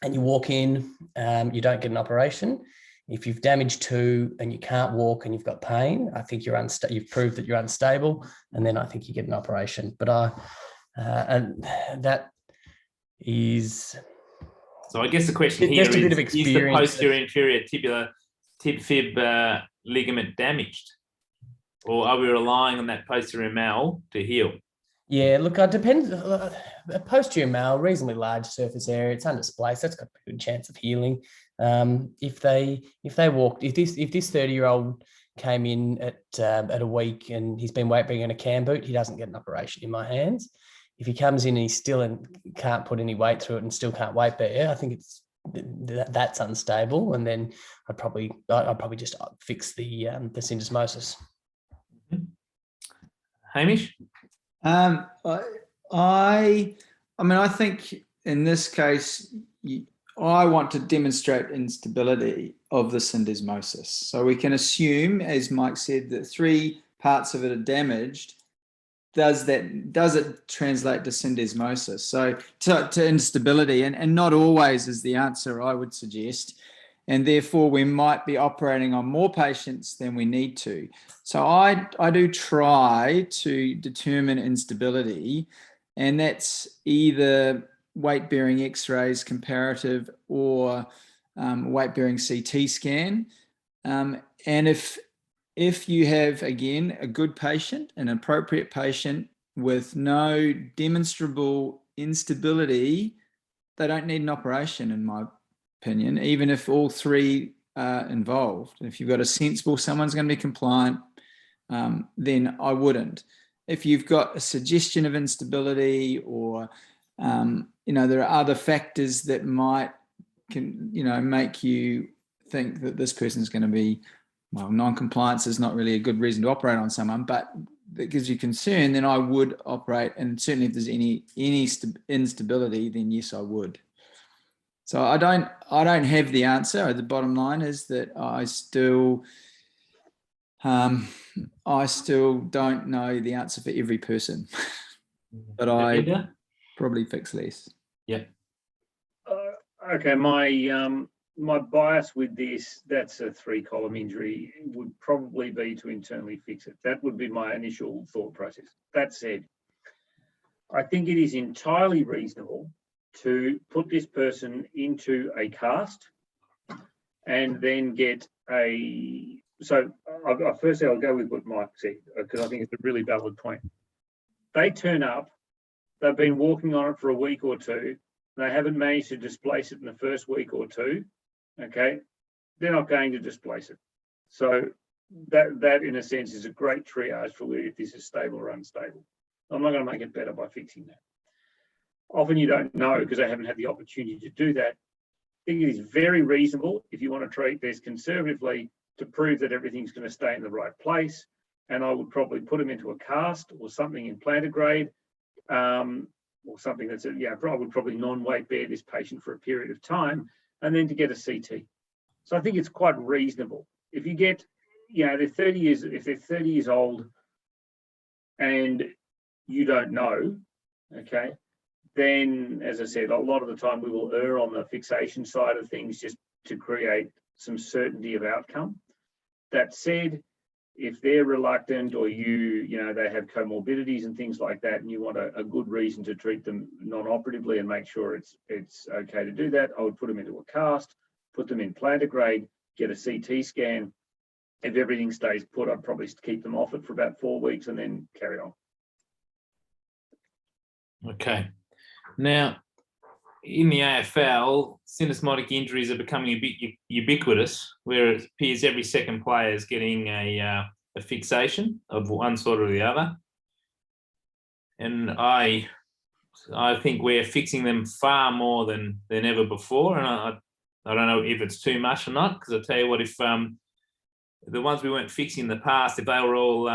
and you walk in, you don't get an operation. If you've damaged two and you can't walk and you've got pain, I think you've proved that you're unstable, and then I think you get an operation. But and that is. So I guess the question here Just a bit of is the experience. posterior inferior tibular tib fib ligament damaged, or are we relying on that posterior mal to heal? Yeah, look, it depends. A posterior mal, reasonably large surface area, it's undisplaced. That's got a good chance of healing. If this 30-year-old came in at a week and he's been weight bearing in a cam boot, he doesn't get an operation in my hands. If he comes in and he's still and can't put any weight through it and still can't weight bear, I think that's unstable. And then I'd probably just fix the syndesmosis. Hamish? I mean, I think in this case, I want to demonstrate instability of the syndesmosis. So we can assume, as Mike said, that 3 parts of it are damaged. Does it translate to syndesmosis? So to instability, and not always is the answer, I would suggest. And therefore, we might be operating on more patients than we need to. So I do try to determine instability, and that's either weight-bearing X-rays comparative or weight-bearing CT scan. And if you have, again, a good patient, an appropriate patient with no demonstrable instability, they don't need an operation, in my opinion, even if all 3 are involved. If you've got a sensible, someone's going to be compliant, then I wouldn't. If you've got a suggestion of instability, or there are other factors that might make you think that this person's going to be, well, non-compliance is not really a good reason to operate on someone, but that gives you concern, then I would operate. And certainly if there's any instability, then yes, I would. So I don't have the answer. The bottom line is that I still don't know the answer for every person, but I probably fix less. Yeah. Okay, my bias with this, that's a 3-column injury, would probably be to internally fix it. That would be my initial thought process. That said, I think it is entirely reasonable to put this person into a cast and then get a. So firstly, I'll go with what Mike said, because I think it's a really valid point. They turn up, they've been walking on it for a week or two, they haven't managed to displace it in the first week or two. Okay, they're not going to displace it. So that in a sense is a great triage for if this is stable or unstable. I'm not going to make it better by fixing that. Often you don't know because they haven't had the opportunity to do that. I think it is very reasonable, if you want to treat this conservatively, to prove that everything's going to stay in the right place. And I would probably put them into a cast or something in plantar grade, or something that's I would probably non-weight bear this patient for a period of time, and then to get a CT. So I think it's quite reasonable. If you get, they're 30 years, if they're 30 years old and you don't know, okay, then as I said, a lot of the time we will err on the fixation side of things just to create some certainty of outcome. That said, if they're reluctant or they have comorbidities and things like that, and you want a good reason to treat them non-operatively and make sure it's okay to do that, I would put them into a cast, put them in plantar grade, get a CT scan. If everything stays put, I'd probably keep them off it for about 4 weeks and then carry on. Okay. Now, in the AFL, syndesmotic injuries are becoming a bit ubiquitous, where it appears every second player is getting a fixation of one sort or the other. And I think we're fixing them far more than ever before. And I don't know if it's too much or not, because I'll tell you what, if the ones we weren't fixing in the past, if they were all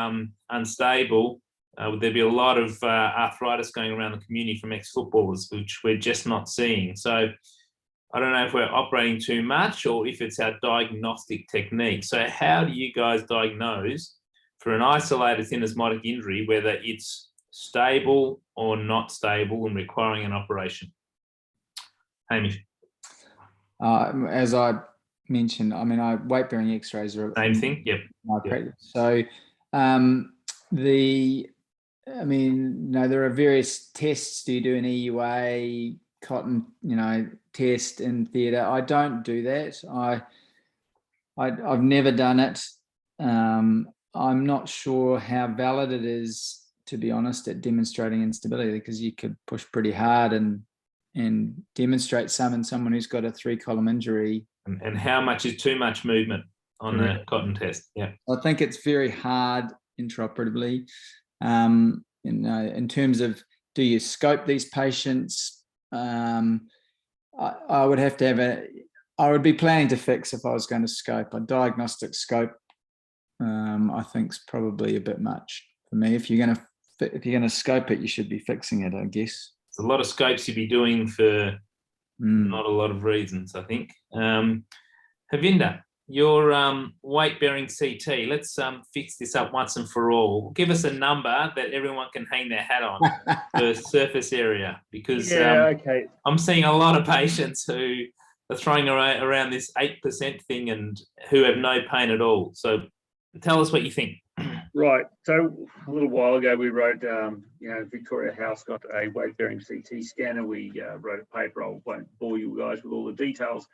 unstable, would there be a lot of arthritis going around the community from ex-footballers, which we're just not seeing. So I don't know if we're operating too much or if it's our diagnostic technique. So how do you guys diagnose for an isolated syndesmotic injury, whether it's stable or not stable and requiring an operation? Hamish. As I mentioned, I mean, weight-bearing X-rays are Same thing. Yep. my practice. So there are various tests. Do you do an EUA, cotton, test in theatre? I don't do that. I've never done it. I'm not sure how valid it is, to be honest, at demonstrating instability, because you could push pretty hard and demonstrate some in someone who's got a 3-column injury. And how much is too much movement on the cotton test? Yeah. I think it's very hard intraoperatively. In terms of, do you scope these patients? I would have to have I would be planning to fix if I was going to scope. A diagnostic scope, I think, is probably a bit much for me. If you're going to scope it, you should be fixing it, I guess. It's a lot of scopes you'd be doing for not a lot of reasons, I think. Havinder, your weight-bearing CT, let's fix this up once and for all. Give us a number that everyone can hang their hat on for surface area, because okay. I'm seeing a lot of patients who are throwing around this 8% thing and who have no pain at all. So tell us what you think. Right. So a little while ago, we wrote, Victoria House got a weight-bearing CT scanner. We wrote a paper. I won't bore you guys with all the details.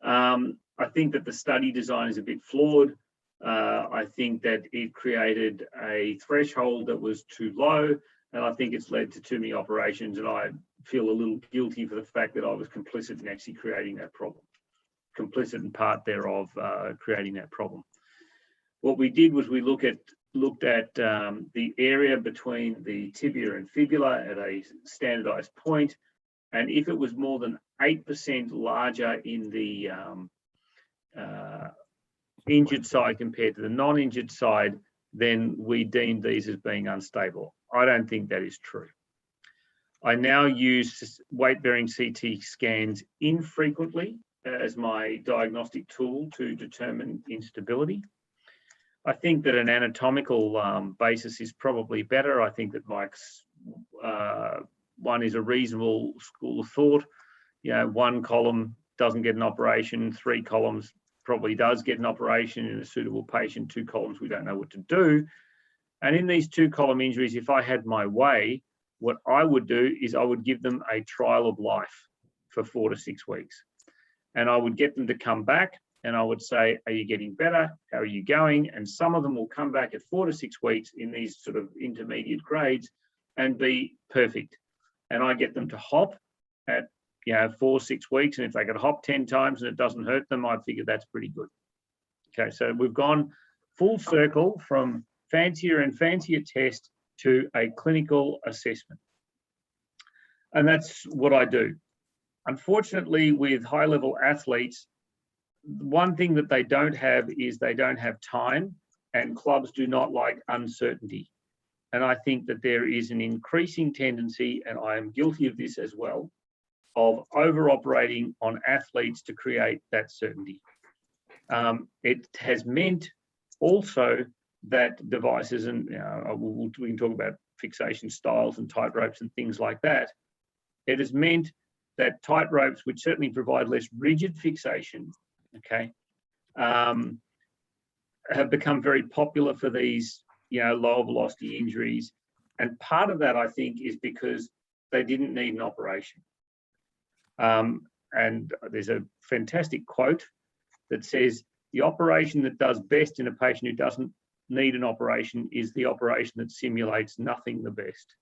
I think that the study design is a bit flawed. I think that it created a threshold that was too low, and I think it's led to too many operations. And I feel a little guilty for the fact that I was complicit in actually creating that problem, complicit in part thereof creating that problem. What we did was we looked at the area between the tibia and fibula at a standardized point, and if it was more than 8% larger in the injured side compared to the non-injured side, then we deemed these as being unstable. I don't think that is true. I now use weight-bearing CT scans infrequently as my diagnostic tool to determine instability. I think that an anatomical basis is probably better. I think that Mike's one is a reasonable school of thought. 1 column doesn't get an operation, 3 columns probably does get an operation in a suitable patient, 2 columns we don't know what to do. And in these 2-column injuries, if I had my way, what I would do is I would give them a trial of life for 4 to 6 weeks. And I would get them to come back and I would say, are you getting better? How are you going? And some of them will come back at 4 to 6 weeks in these sort of intermediate grades and be perfect. And I get them to hop at 4 to 6 weeks. And if they could hop 10 times and it doesn't hurt them, I figure that's pretty good. Okay, so we've gone full circle from fancier and fancier test to a clinical assessment. And that's what I do. Unfortunately, with high-level athletes, one thing that they don't have is they don't have time, and clubs do not like uncertainty. And I think that there is an increasing tendency, and I am guilty of this as well, of over-operating on athletes to create that certainty. It has meant also that devices, and we can talk about fixation styles and tight ropes and things like that. It has meant that tight ropes, which certainly provide less rigid fixation, have become very popular for these, lower velocity injuries. And part of that, I think, is because they didn't need an operation. And there's a fantastic quote that says, the operation that does best in a patient who doesn't need an operation is the operation that simulates nothing the best.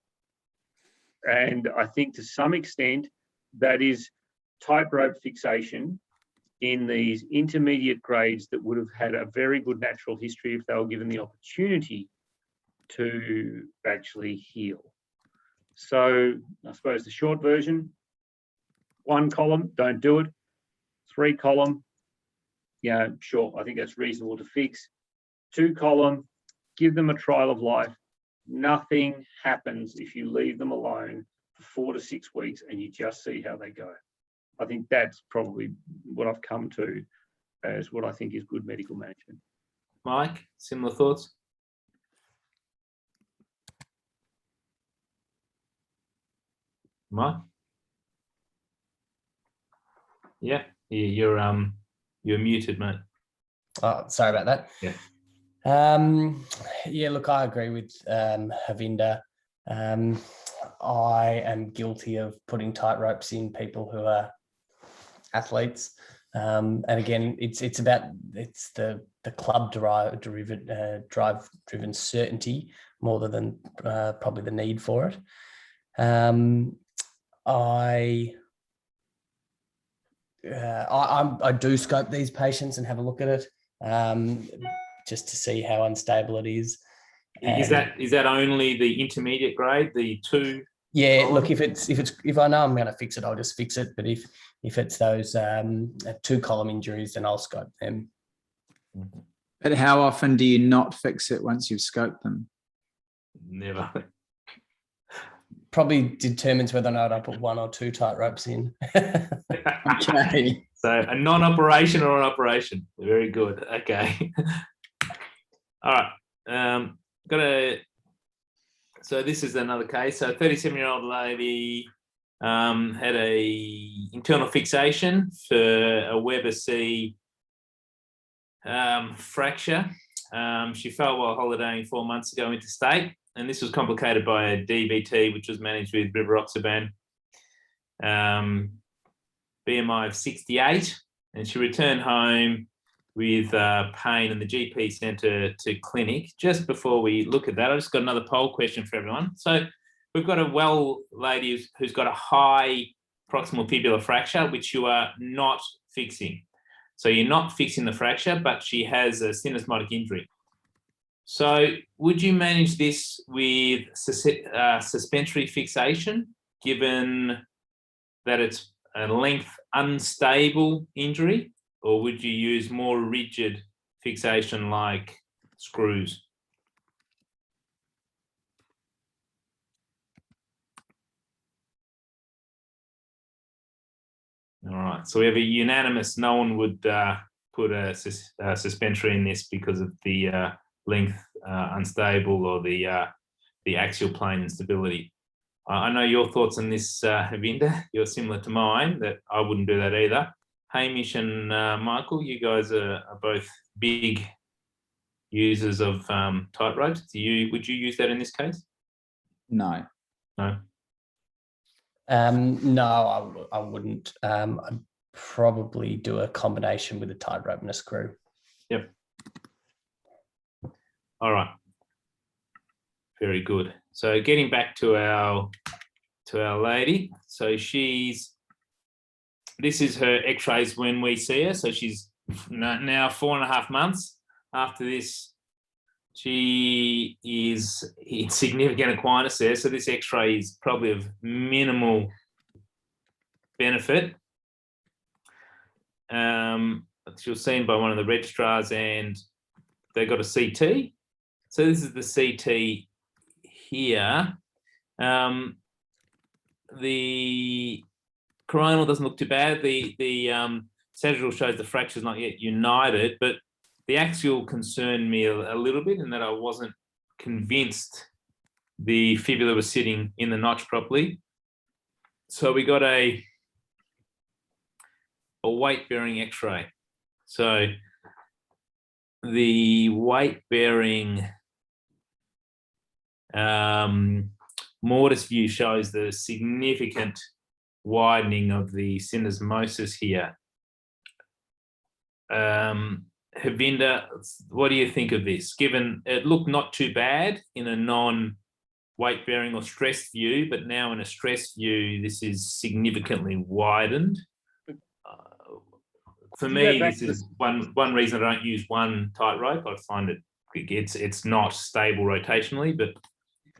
And I think to some extent, that is tightrope fixation in these intermediate grades that would have had a very good natural history if they were given the opportunity to actually heal. So I suppose the short version, 1 column, don't do it. 3 column, sure, I think that's reasonable to fix. 2 column, give them a trial of life. Nothing happens if you leave them alone for 4 to 6 weeks and you just see how they go. I think that's probably what I've come to as what I think is good medical management. Mike, similar thoughts? Mike? Yeah, you're muted, mate. Oh, sorry about that. Yeah. Yeah, look, I agree with Havinder. I am guilty of putting tight ropes in people who are athletes. And again, it's the club drive driven certainty more than probably the need for it. I do scope these patients and have a look at it, just to see how unstable it is. Is that only the intermediate grade, the 2? Yeah, look, if I know I'm going to fix it, I'll just fix it. But if it's those 2-column injuries, then I'll scope them. But how often do you not fix it once you've scoped them? Never. Probably determines whether or not I put 1 or 2 tight ropes in. Okay. So a non-operation or an operation. Very good. Okay. All right. So this is another case. So a 37-year-old lady had a internal fixation for a Weber C fracture. She fell while holidaying 4 months ago interstate, and this was complicated by a DVT, which was managed with rivaroxaban. BMI of 68, and she returned home with pain, and the GP sent her to clinic. Just before we look at that, I just got another poll question for everyone. So we've got a lady who's got a high proximal fibular fracture, which you are not fixing. So you're not fixing the fracture, but she has a syndesmotic injury. So would you manage this with suspensory fixation, given that it's a length unstable injury, or would you use more rigid fixation like screws? All right, so we have a unanimous, no one would put a suspensory in this because of the length unstable or the axial plane instability. I know your thoughts on this, Havinder. You're similar to mine, that I wouldn't do that either. Hamish and Michael, you guys are both big users of tight ropes. Would you use that in this case? No. No. No, I wouldn't. I'd probably do a combination with a tight rope and a screw. Yep. All right. Very good. So getting back to our lady. So this is her x-rays when we see her. So she's now 4.5 months after this. She is in significant equinus there. So this x-ray is probably of minimal benefit. She was seen by one of the registrars and they got a CT. So this is the CT here. The coronal doesn't look too bad. The sagittal shows the fracture is not yet united, but the axial concerned me a little bit in that I wasn't convinced the fibula was sitting in the notch properly. So we got a weight-bearing x-ray. So the weight-bearing mortise view shows the significant widening of the syndesmosis here. Havinder, what do you think of this? Given it looked not too bad in a non-weight-bearing or stressed view, but now in a stressed view, this is significantly widened. For me, this is one reason I don't use one tight rope. I find it's not stable rotationally, but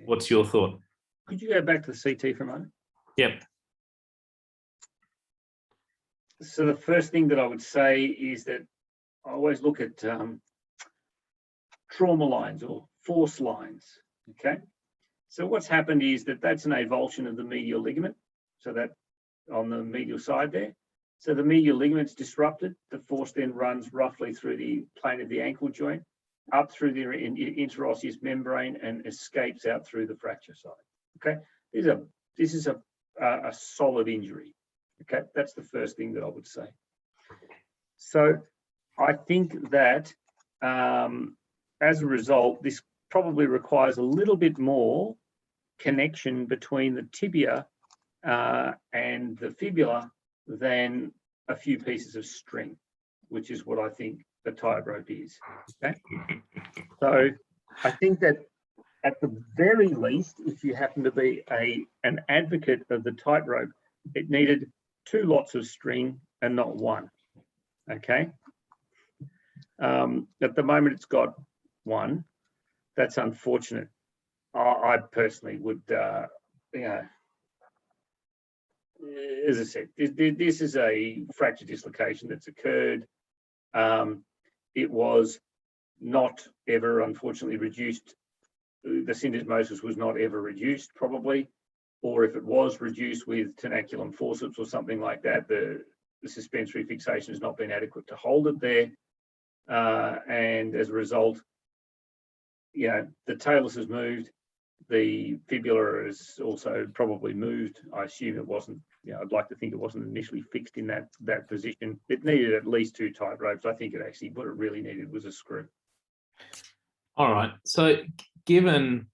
what's your thought? Could you go back to the CT for a moment? Yep. So the first thing that I would say is that I always look at trauma lines or force lines, okay? So what's happened is that's an avulsion of the medial ligament. So that on the medial side there. So the medial ligament's disrupted. The force then runs roughly through the plane of the ankle joint, up through the interosseous membrane, and escapes out through the fracture side. Okay, this is a solid injury. Okay, that's the first thing that I would say. So I think that as a result, this probably requires a little bit more connection between the tibia and the fibula than a few pieces of string, which is what I think the tightrope is. Okay, so I think that at the very least, if you happen to be an advocate of the tightrope, it needed 2 lots of string and not 1. Okay. At the moment, it's got 1. That's unfortunate. I personally would, you know, as I said, this is a fracture dislocation that's occurred. It was not ever, unfortunately, reduced. The syndesmosis was not ever reduced, probably, or if it was reduced with tenaculum forceps or something like that, the suspensory fixation has not been adequate to hold it there, and as a result, the talus has moved. The fibula is also probably moved. I assume it wasn't, I'd like to think it wasn't initially fixed in that position. It needed at least 2 tight ropes. I think it actually, what it really needed was a screw. All right. So given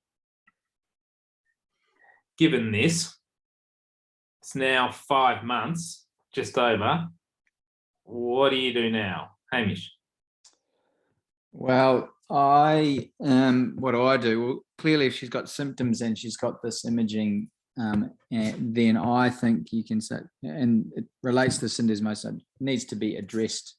this, it's now 5 months, just over. What do you do now, Hamish? Well, what do I do? Well, clearly, if she's got symptoms and she's got this imaging, and then I think you can say, and it relates to syndesmosis, it needs to be addressed.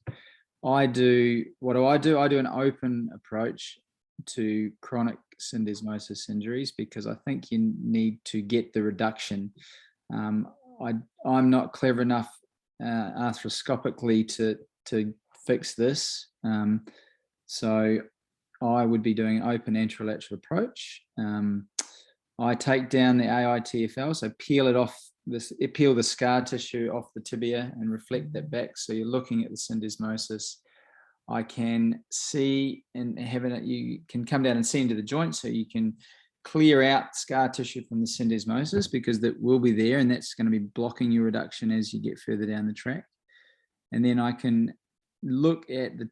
What do I do? I do an open approach to chronic syndesmosis injuries because I think you need to get the reduction. I'm not clever enough arthroscopically to fix this. So I would be doing an open anterolateral approach. I take down the AITFL, so peel the scar tissue off the tibia and reflect that back. So you're looking at the syndesmosis. I can see and you can come down and see into the joint, so you can clear out scar tissue from the syndesmosis because that will be there, and that's going to be blocking your reduction as you get further down the track. And then I can look at the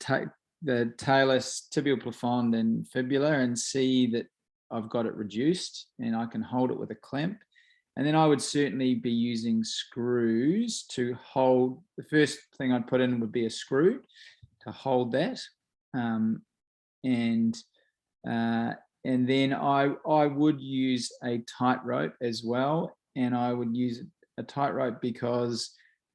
talus, tibial plafond, and fibula and see that I've got it reduced, and I can hold it with a clamp. And then I would certainly be using screws to hold. The first thing I'd put in would be a screw to hold that, and then I would use a tightrope as well, and I would use a tightrope because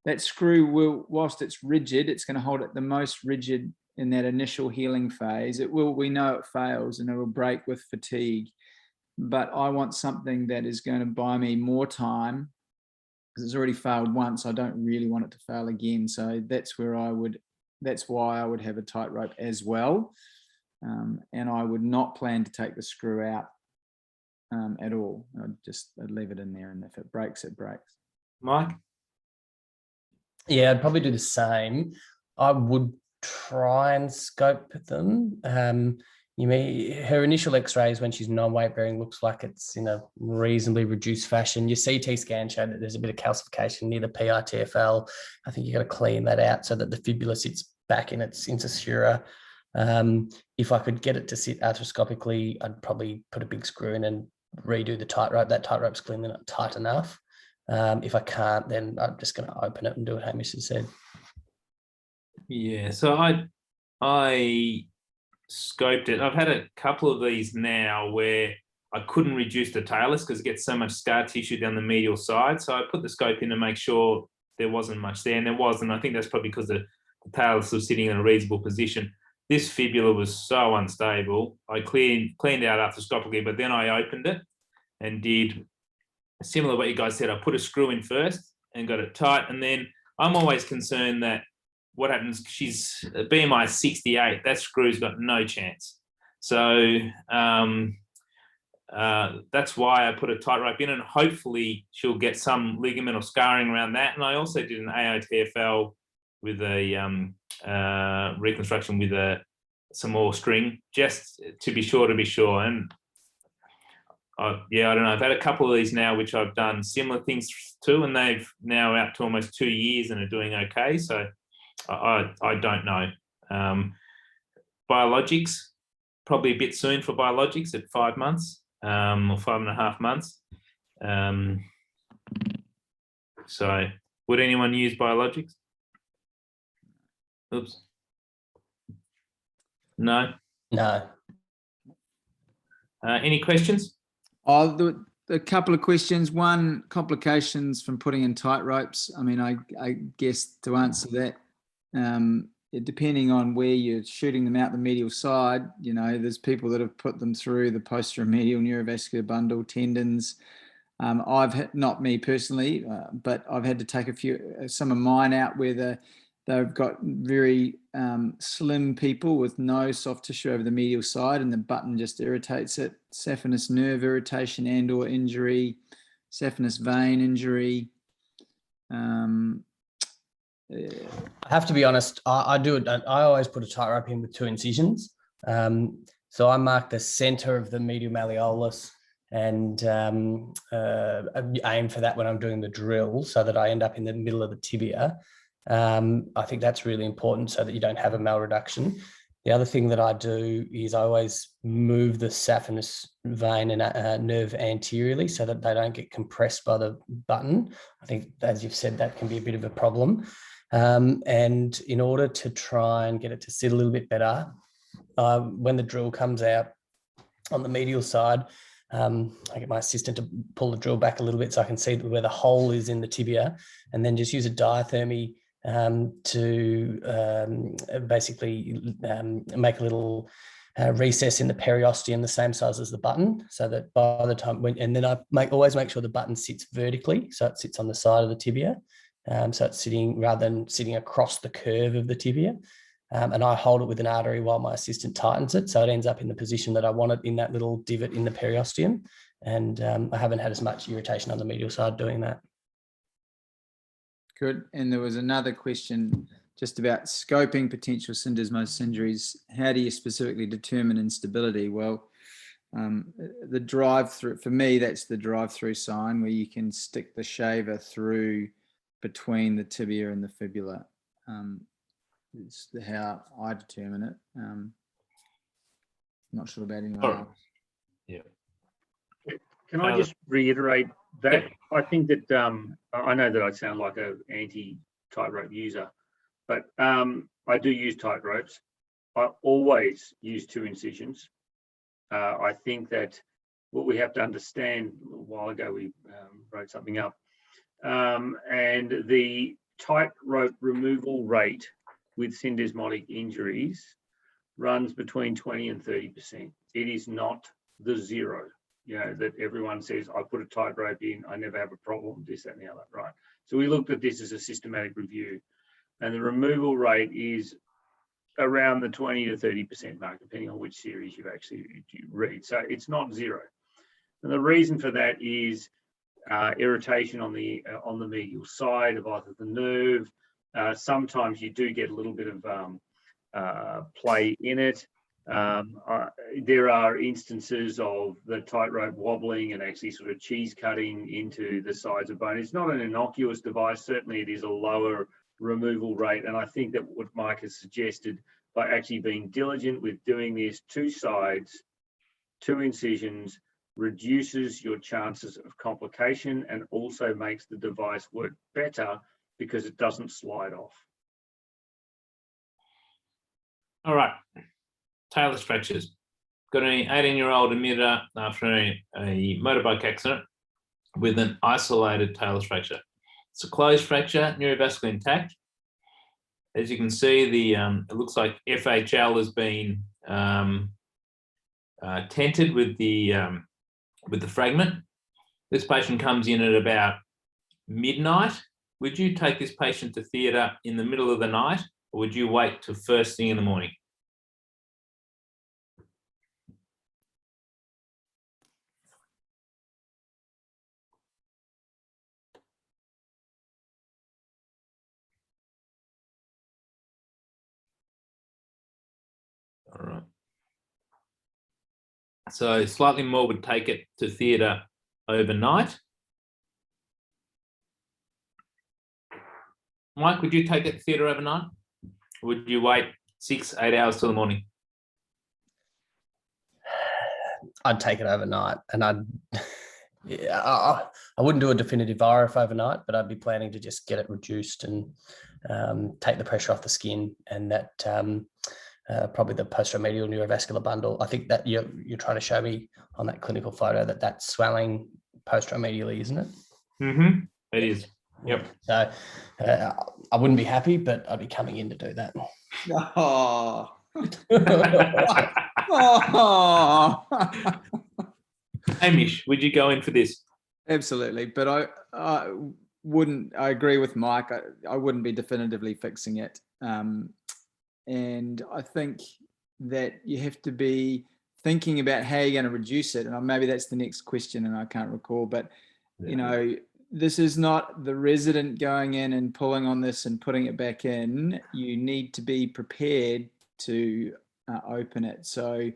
that screw will, whilst it's rigid, it's going to hold it the most rigid in that initial healing phase. We know it fails and it will break with fatigue, but I want something that is going to buy me more time because it's already failed once. I don't really want it to fail again. So that's why I would have a tightrope as well. And I would not plan to take the screw out at all. I'd leave it in there, and if it breaks, it breaks. Mike? Yeah, I'd probably do the same. I would try and scope them. Her initial x-rays when she's non-weight bearing looks like it's in a reasonably reduced fashion. Your CT scan showed that there's a bit of calcification near the PITFL. I think you got to clean that out so that the fibula sits back in its incisura. If I could get it to sit arthroscopically, I'd probably put a big screw in and redo the tightrope. That tightrope's clearly not tight enough. If I can't, then I'm just going to open it and do what Hamish has said. Yeah, so I scoped it. I've had a couple of these now where I couldn't reduce the talus because it gets so much scar tissue down the medial side. So I put the scope in to make sure there wasn't much there, and there wasn't. I think that's probably because the talus was sitting in a reasonable position. This fibula was so unstable. I cleaned out arthroscopically, but then I opened it and did similar to what you guys said. I put a screw in first and got it tight, and then I'm always concerned that what happens, she's BMI 68, that screw's got no chance. So that's why I put a tight rope in, and hopefully she'll get some ligament or scarring around that. And I also did an AOTFL with a reconstruction with some more string, just to be sure. And I don't know. I've had a couple of these now, which I've done similar things to, and they've now out to almost 2 years and are doing okay. So I don't know. Biologics, probably a bit soon for biologics at 5 months or 5.5 months. So would anyone use biologics? Oops. No. No. Any questions? A couple of questions. One, complications from putting in tight ropes. I mean, I guess to answer that, depending on where you're shooting them out the medial side, you know, there's people that have put them through the posterior medial neurovascular bundle, tendons. Not me personally, but I've had to take some of mine out where they've got very slim people with no soft tissue over the medial side, and the button just irritates it. Saphenous nerve irritation and/or injury, saphenous vein injury. I have to be honest, I do it. I always put a tight rope in with 2 incisions. So I mark the center of the medial malleolus and aim for that when I'm doing the drill, so that I end up in the middle of the tibia. I think that's really important so that you don't have a malreduction. The other thing that I do is I always move the saphenous vein and nerve anteriorly so that they don't get compressed by the button. I think, as you've said, that can be a bit of a problem. And in order to try and get it to sit a little bit better, when the drill comes out on the medial side, I get my assistant to pull the drill back a little bit so I can see where the hole is in the tibia, and then just use a diathermy to basically make a little recess in the periosteum the same size as the button, so that by the time and then I always make sure the button sits vertically, so it sits on the side of the tibia, so it's sitting rather than sitting across the curve of the tibia. And I hold it with an artery while my assistant tightens it, so it ends up in the position that I want it, in that little divot in the periosteum. And I haven't had as much irritation on the medial side doing that. Good. And there was another question just about scoping potential syndesmosis injuries. How do you specifically determine instability? Well, the drive-through, for me, that's the drive-through sign where you can stick the shaver through between the tibia and the fibula. It's how I determine it. Not sure about anyone else. Yeah. Can I just reiterate that? I think that I know that I sound like an anti-tightrope user, but I do use tight ropes. I always use 2 incisions. I think that what we have to understand, a while ago we wrote something up, and the tightrope removal rate with syndesmotic injuries runs between 20 and 30%. It is not the 0. You know, that everyone says, I put a tight rope in, I never have a problem, this, that, and the other, right? So we looked at this as a systematic review, and the removal rate is around the 20 to 30% mark, depending on which series you read. So it's not 0. And the reason for that is irritation on the medial side of either the nerve. Sometimes you do get a little bit of play in it. There are instances of the tightrope wobbling and actually sort of cheese cutting into the sides of bone. It's not an innocuous device. Certainly it is a lower removal rate. And I think that what Mike has suggested, by actually being diligent with doing this 2 sides, 2 incisions, reduces your chances of complication and also makes the device work better because it doesn't slide off. All right. Talus fractures. Got an 18-year-old emitter after a motorbike accident with an isolated talus fracture. It's a closed fracture, neurovascular intact. As you can see, it looks like FHL has been tented with the fragment. This patient comes in at about midnight. Would you take this patient to theatre in the middle of the night, or would you wait till first thing in the morning? So slightly more would take it to theatre overnight. Mike, would you take it to theatre overnight? Or would you wait 6-8 hours till the morning? I'd take it overnight, and I wouldn't do a definitive RF overnight, but I'd be planning to just get it reduced and take the pressure off the skin, and that probably the posteromedial neurovascular bundle. I think that you're trying to show me on that clinical photo that that's swelling posteromedially, isn't it? Mm-hmm. It is. Yep. So I wouldn't be happy, but I'd be coming in to do that. Oh. Oh. Hamish, would you go in for this? Absolutely, but I wouldn't. I agree with Mike. I wouldn't be definitively fixing it, and I think that you have to be thinking about how you're going to reduce it. And maybe that's the next question, and I can't recall. But you know, this is not the resident going in and pulling on this and putting it back in. You need to be prepared to open it. So,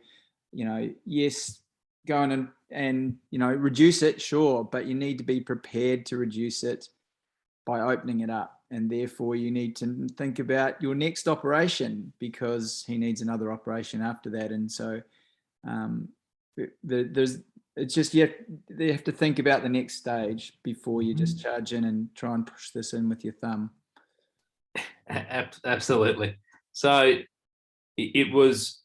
you know, yes, go in and you know, reduce it, sure, but you need to be prepared to reduce it by opening it up. And therefore you need to think about your next operation, because he needs another operation after that. And so it's just, you have to think about the next stage before you just charge in and try and push this in with your thumb. Absolutely. So it was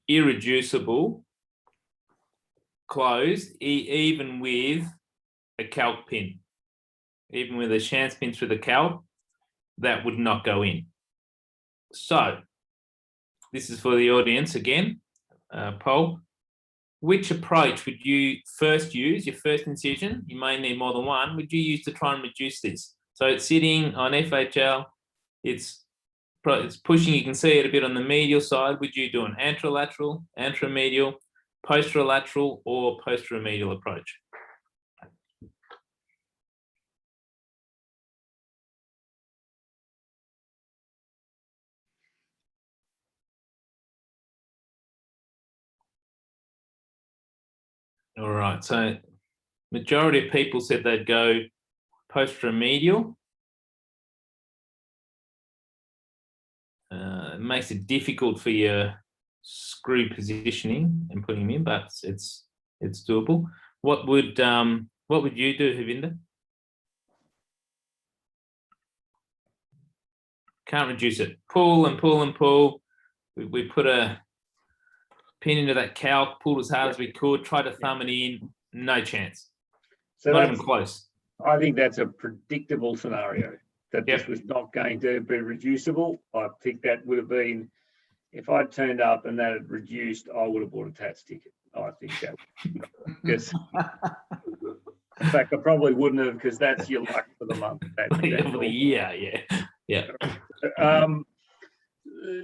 irreducible, closed, even with a calc pin, even with a chance pin through the calc, that would not go in. So this is for the audience again, poll. Which approach would you first use, your first incision? You may need more than one. Would you use to try and reduce this? So it's sitting on FHL, it's pushing, you can see it a bit on the medial side. Would you do an anterolateral, anteromedial, posterolateral, or posteromedial approach? All right, so majority of people said they'd go posteromedial. It makes it difficult for your screw positioning and putting them in, but it's doable. What would you do, Havinder? Can't reduce it. Pull and pull and pull. We put a pin into that calc, pulled as hard as we could, tried to thumb it in, no chance. So Not even close. I think that's a predictable scenario, that this was not going to be reducible. I think that would have been, if I turned up and that had reduced, I would have bought a TATS ticket. I think that. Yes. In fact, I probably wouldn't have, because that's your luck for the month. For the year, yeah.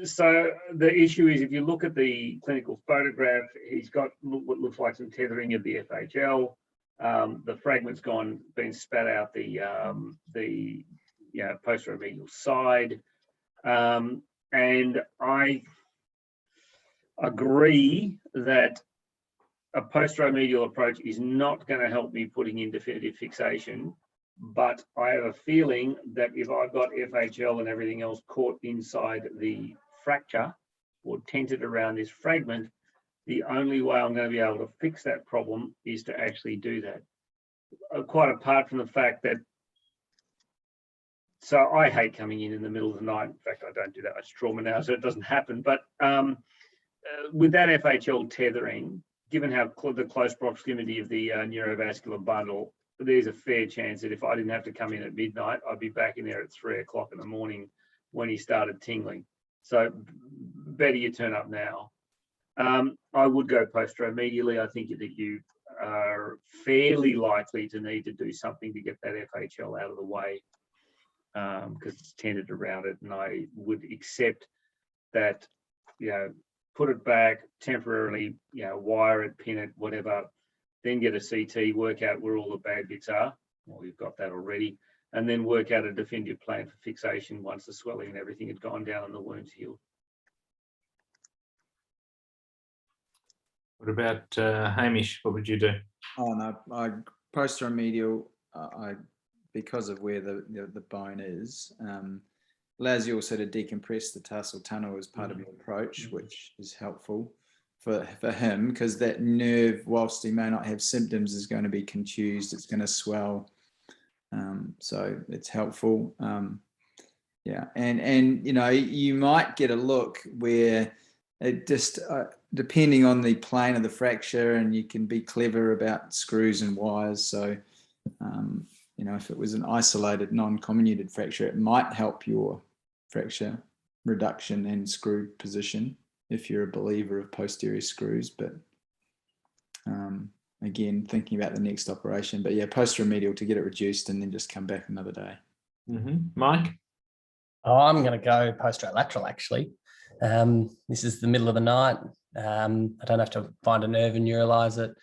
So the issue is, if you look at the clinical photograph, he's got what looks like some tethering of the FHL. The fragment's been spat out the posteromedial side, and I agree that a posteromedial approach is not going to help me putting in definitive fixation. But I have a feeling that if I've got FHL and everything else caught inside the fracture or tented around this fragment, the only way I'm going to be able to fix that problem is to actually do that. Quite apart from the fact that, so I hate coming in the middle of the night. In fact, I don't do that much trauma now, so it doesn't happen. But with that FHL tethering, given how the close proximity of the neurovascular bundle, there's a fair chance that if I didn't have to come in at midnight, I'd be back in there at 3 o'clock in the morning when he started tingling. So better you turn up now. I would go posteromedially. I think that you are fairly likely to need to do something to get that FHL out of the way, because it's tented around it. And I would accept that, put it back temporarily, wire it, pin it, whatever, then get a CT, work out where all the bad bits are. Well, we've got that already. And then work out a definitive plan for fixation once the swelling and everything had gone down and the wound's healed. What about Hamish? What would you do? Oh no, I posteromedial. I because of where the bone is, allows you also to decompress the tarsal tunnel as part of your approach, which is helpful for him, because that nerve, whilst he may not have symptoms, is going to be contused. It's going to swell, so it's helpful. Yeah, and you know, you might get a look where it just depending on the plane of the fracture, and you can be clever about screws and wires. So you know, if it was an isolated non-comminuted fracture, it might help your fracture reduction and screw position if you're a believer of posterior screws. But again, thinking about the next operation. But yeah, posteromedial to get it reduced and then just come back another day. Mike? Oh, I'm going to go posterolateral, actually. This is the middle of the night. I don't have to find a nerve and neuralize it.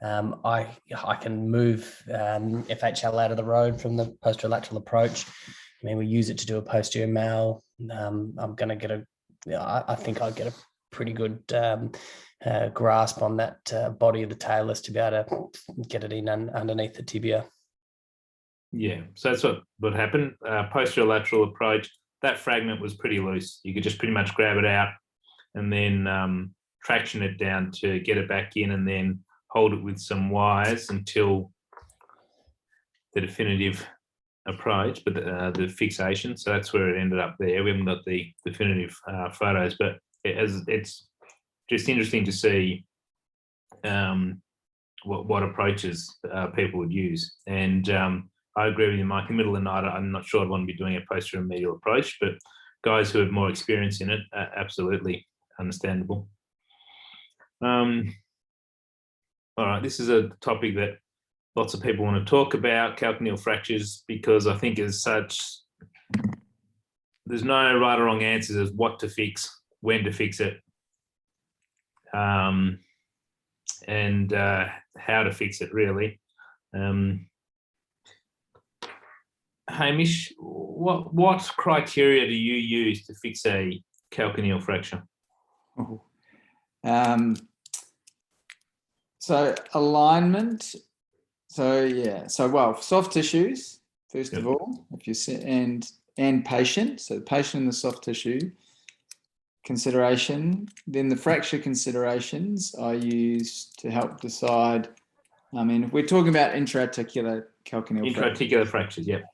I can move FHL out of the road from the posterolateral approach. I mean, we use it to do a posterior mal. I'm going to get I think I'll get a pretty good grasp on that body of the talus to be able to get it in underneath the tibia. Yeah, so that's what happened. Posterolateral approach, that fragment was pretty loose. You could just pretty much grab it out and then traction it down to get it back in, and then hold it with some wires until the definitive approach, but the fixation. So that's where it ended up there. We haven't got the definitive photos, but it's just interesting to see what approaches people would use. And I agree with you, Mike. In the middle of the night, I'm not sure I'd want to be doing a posteromedial approach, but guys who have more experience in it, absolutely understandable. All right, this is a topic that lots of people want to talk about, calcaneal fractures, because I think as such, there's no right or wrong answers as what to fix, when to fix it, and how to fix it, really. Hamish, what criteria do you use to fix a calcaneal fracture? So alignment. So yeah. So well, soft tissues first of all, if you see, and patient. So the patient and the soft tissue consideration. Then the fracture considerations I use to help decide. I mean, if we're talking about intra-articular calcaneal fractures. Yep.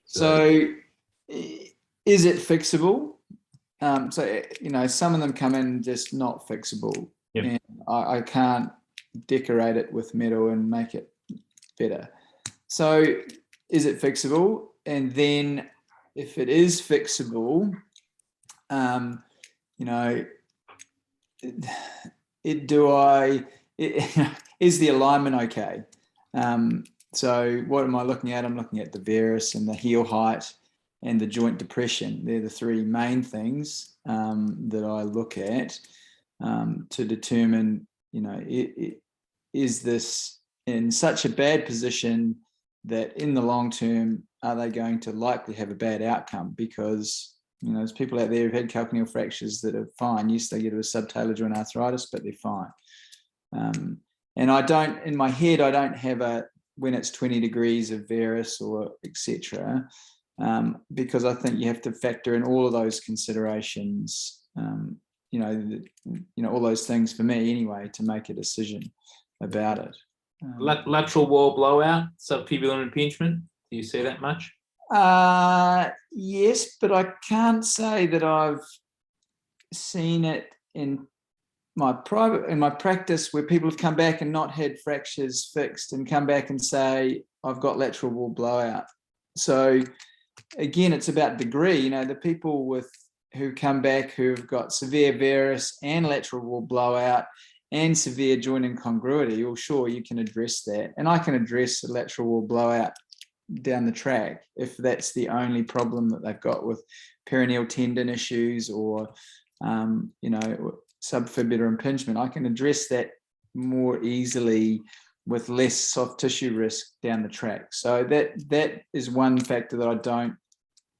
So is it fixable? So you know, some of them come in just not fixable, and I can't decorate it with metal and make it better. So is it fixable? And then if it is fixable, you know, is the alignment okay? So what am I looking at? I'm looking at the varus and the heel height and the joint depression. They're the three main things that I look at to determine, you know, is this in such a bad position that in the long term, are they going to likely have a bad outcome? Because, you know, there's people out there who've had calcaneal fractures that are fine. Yes, they get a subtalar joint arthritis, but they're fine. And I don't, in my head, I don't have a, when it's 20 degrees of varus or etc. Because I think you have to factor in all of those considerations, you know, all those things for me anyway, to make a decision about it. Lateral wall blowout, subfibular impingement. Do you see that much? Yes, but I can't say that I've seen it in my practice where people have come back and not had fractures fixed and come back and say, I've got lateral wall blowout. So again, it's about degree. You know, the people who come back who've got severe varus and lateral wall blowout and severe joint incongruity, well, sure, you can address that. And I can address a lateral wall blowout down the track if that's the only problem that they've got with peroneal tendon issues or, you know, subfibular impingement. I can address that more easily with less soft tissue risk down the track. So that is one factor that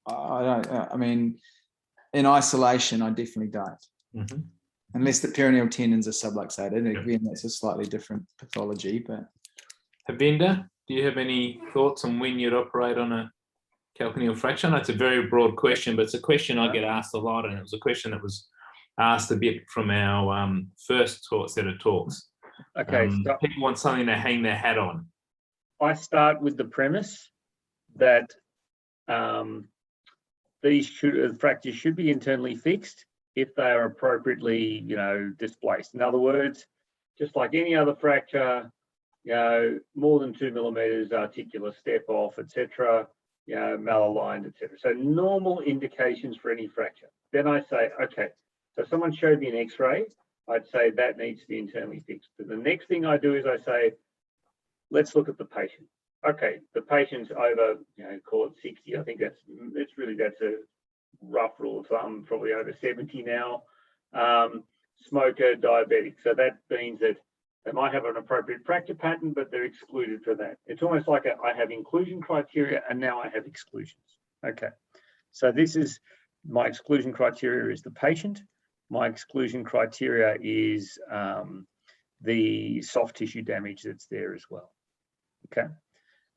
I mean, in isolation, I definitely don't. Mm-hmm. Unless the perineal tendons are subluxated. Again, that's a slightly different pathology, but Havinda, do you have any thoughts on when you'd operate on a calcaneal fracture? I know it's a very broad question, but it's a question I get asked a lot, and it was a question that was asked a bit from our first set of talks. Okay, so People want something to hang their hat on. I start with the premise that these fractures should be internally fixed if they are appropriately, displaced. In other words, just like any other fracture, more than 2 millimeters, articular step off, etc., malaligned, etc. So normal indications for any fracture. Then I say, okay, so someone showed me an X-ray, I'd say that needs to be internally fixed. But the next thing I do is I say, let's look at the patient. Okay, the patient's over, call it 60. I think that's a rough rule of thumb, probably over 70 now. Smoker, diabetic. So that means that they might have an appropriate fracture pattern, but they're excluded for that. It's almost like I have inclusion criteria and now I have exclusions. Okay, so this is my exclusion criteria is the patient. My exclusion criteria is the soft tissue damage that's there as well. Okay,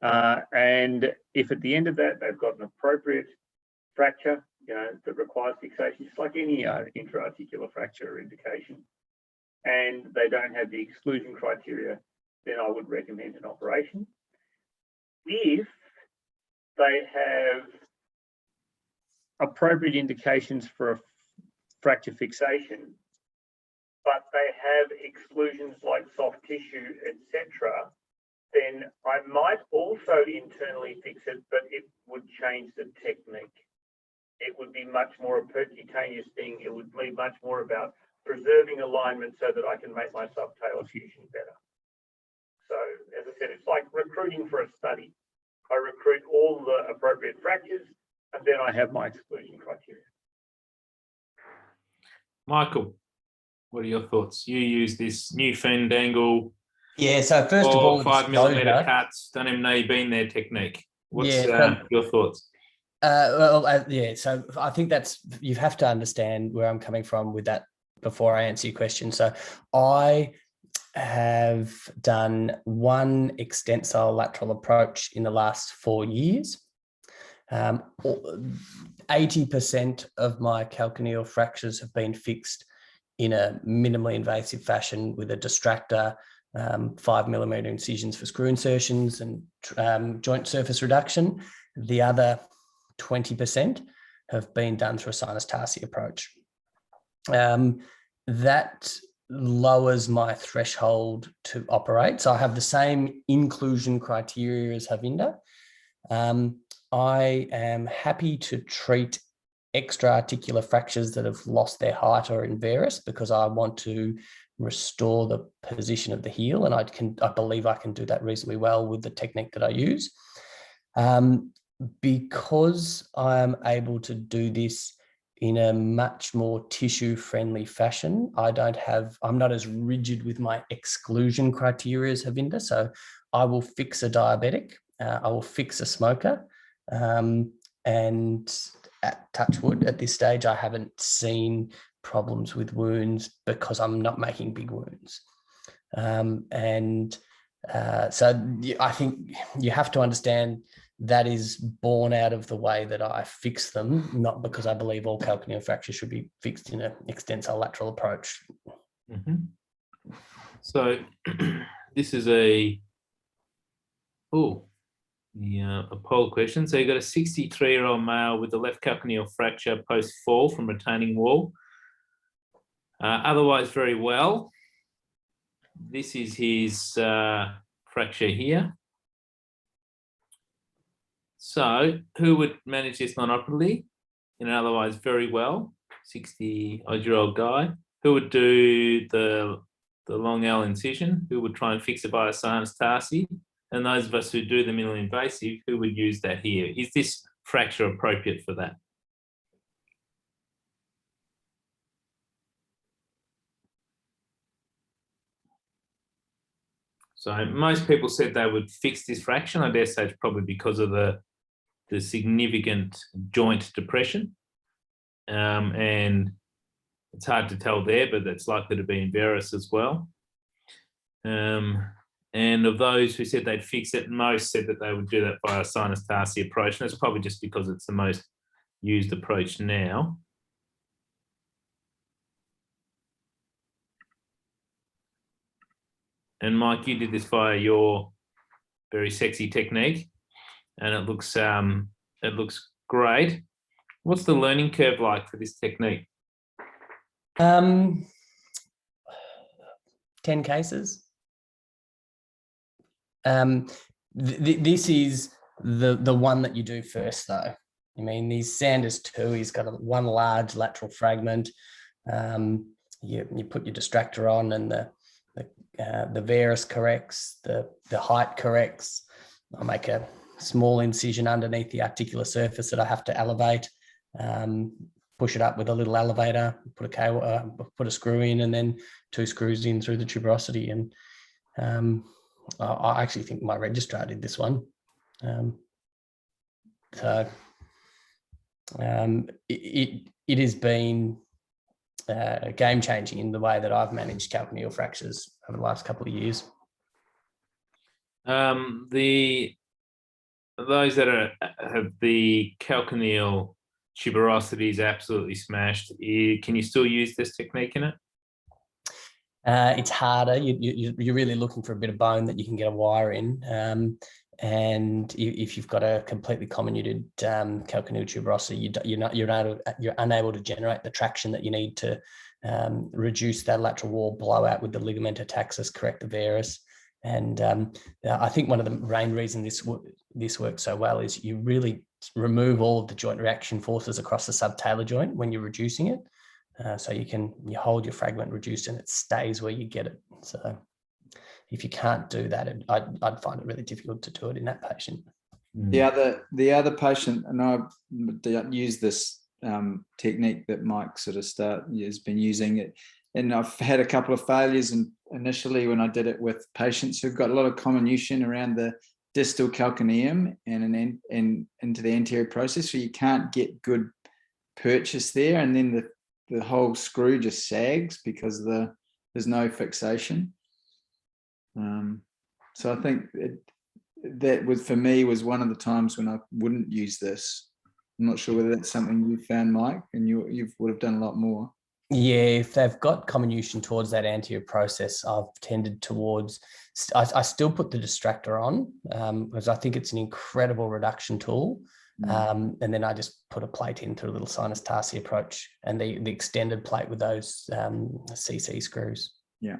and if at the end of that they've got an appropriate fracture, that requires fixation, just like any intra-articular fracture or indication, and they don't have the exclusion criteria, then I would recommend an operation. If they have appropriate indications for a fracture fixation, but they have exclusions like soft tissue, etc., then I might also internally fix it, but it would change the technique. It would be much more a percutaneous thing. It would be much more about preserving alignment so that I can make my subtalar fusion better. So, as I said, it's like recruiting for a study. I recruit all the appropriate fractures, and then I have my exclusion criteria. Michael, what are your thoughts? You use this new fandangle Yeah, so first of all, 5 millimeter disclosure. cuts, don't even know you've been there technique. What's Yeah, your thoughts? Yeah, so I think you have to understand where I'm coming from with that before I answer your question. So I have done one extensile lateral approach in the last 4 years. 80% of my calcaneal fractures have been fixed in a minimally invasive fashion with a distractor, 5 millimeter incisions for screw insertions and joint surface reduction. The other 20% have been done through a sinus tarsi approach. That lowers my threshold to operate. So I have the same inclusion criteria as Havinda. I am happy to treat extra-articular fractures that have lost their height or in varus because I want to restore the position of the heel, and I believe I can do that reasonably well with the technique that I use. Because I am able to do this in a much more tissue-friendly fashion, I'm not as rigid with my exclusion criteria as Havinda. So I will fix a diabetic, I will fix a smoker, and at touch wood, at this stage, I haven't seen problems with wounds because I'm not making big wounds. So I think you have to understand that is born out of the way that I fix them, not because I believe all calcaneal fractures should be fixed in an extensile lateral approach. Mm-hmm. So this is a poll question. So you've got a 63-year-old male with a left calcaneal fracture post-fall from retaining wall. Otherwise very well. This is his fracture here. So who would manage this non-operatively in an otherwise very well 60-odd-year-old guy? Who would do the long L incision? Who would try and fix it by a sinus tarsi? And those of us who do the minimally invasive, who would use that here? Is this fracture appropriate for that? So most people said they would fix this fraction. I dare say it's probably because of the significant joint depression. And It's hard to tell there, but that's likely to be in varus as well. And of those who said they'd fix it, most said that they would do that by a sinus tarsi approach. And that's probably just because it's the most used approach now. And Mike, you did this via your very sexy technique, and it looks great. What's the learning curve like for this technique? 10 cases. This is the one that you do first, though. I mean, these Sanders 2, he's got one large lateral fragment. You put your distractor on, and the varus corrects, the height corrects. I make a small incision underneath the articular surface that I have to elevate. Push it up with a little elevator, put a screw in, and then 2 screws in through the tuberosity. And I actually think my registrar did this one. It has been game changing in the way that I've managed calcaneal fractures over the last couple of years. Those that have the calcaneal tuberosities absolutely smashed, can you still use this technique in it? It's harder. You're really looking for a bit of bone that you can get a wire in. And if you've got a completely comminuted calcaneal tuberosity, you're unable to generate the traction that you need to reduce that lateral wall blowout with the ligamentum taxus, correct the varus. And I think one of the main reasons this works so well is you really remove all of the joint reaction forces across the subtalar joint when you're reducing it. So you hold your fragment reduced and it stays where you get it. So if you can't do that, I'd find it really difficult to do it in that patient. The other patient, and I use this technique that Mike has been using it, and I've had a couple of failures. And initially, when I did it with patients who've got a lot of comminution around the distal calcaneum and into the anterior process, so you can't get good purchase there, and then the whole screw just sags because there's no fixation. So I think that was, for me, was one of the times when I wouldn't use this. I'm not sure whether that's something you found, Mike, and you would have done a lot more. Yeah, if they've got comminution towards that anterior process, I've tended towards, I still put the distractor on because I think it's an incredible reduction tool. And then I just put a plate into a little sinus tarsi approach and the extended plate with those CC screws. Yeah.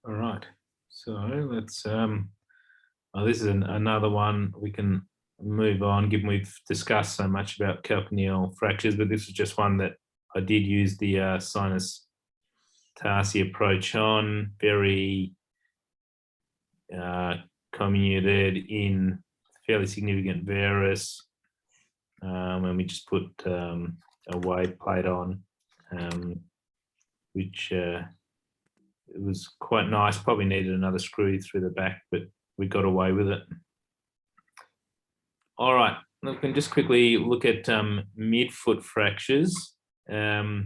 All right. So let's, this is another one we can move on, given we've discussed so much about calcaneal fractures, but this is just one that I did use the sinus tarsi approach on, very comminuted in fairly significant varus, and we just put a wave plate on, which it was quite nice. Probably needed another screw through the back, but we got away with it. All right, we can just quickly look at midfoot fractures. So,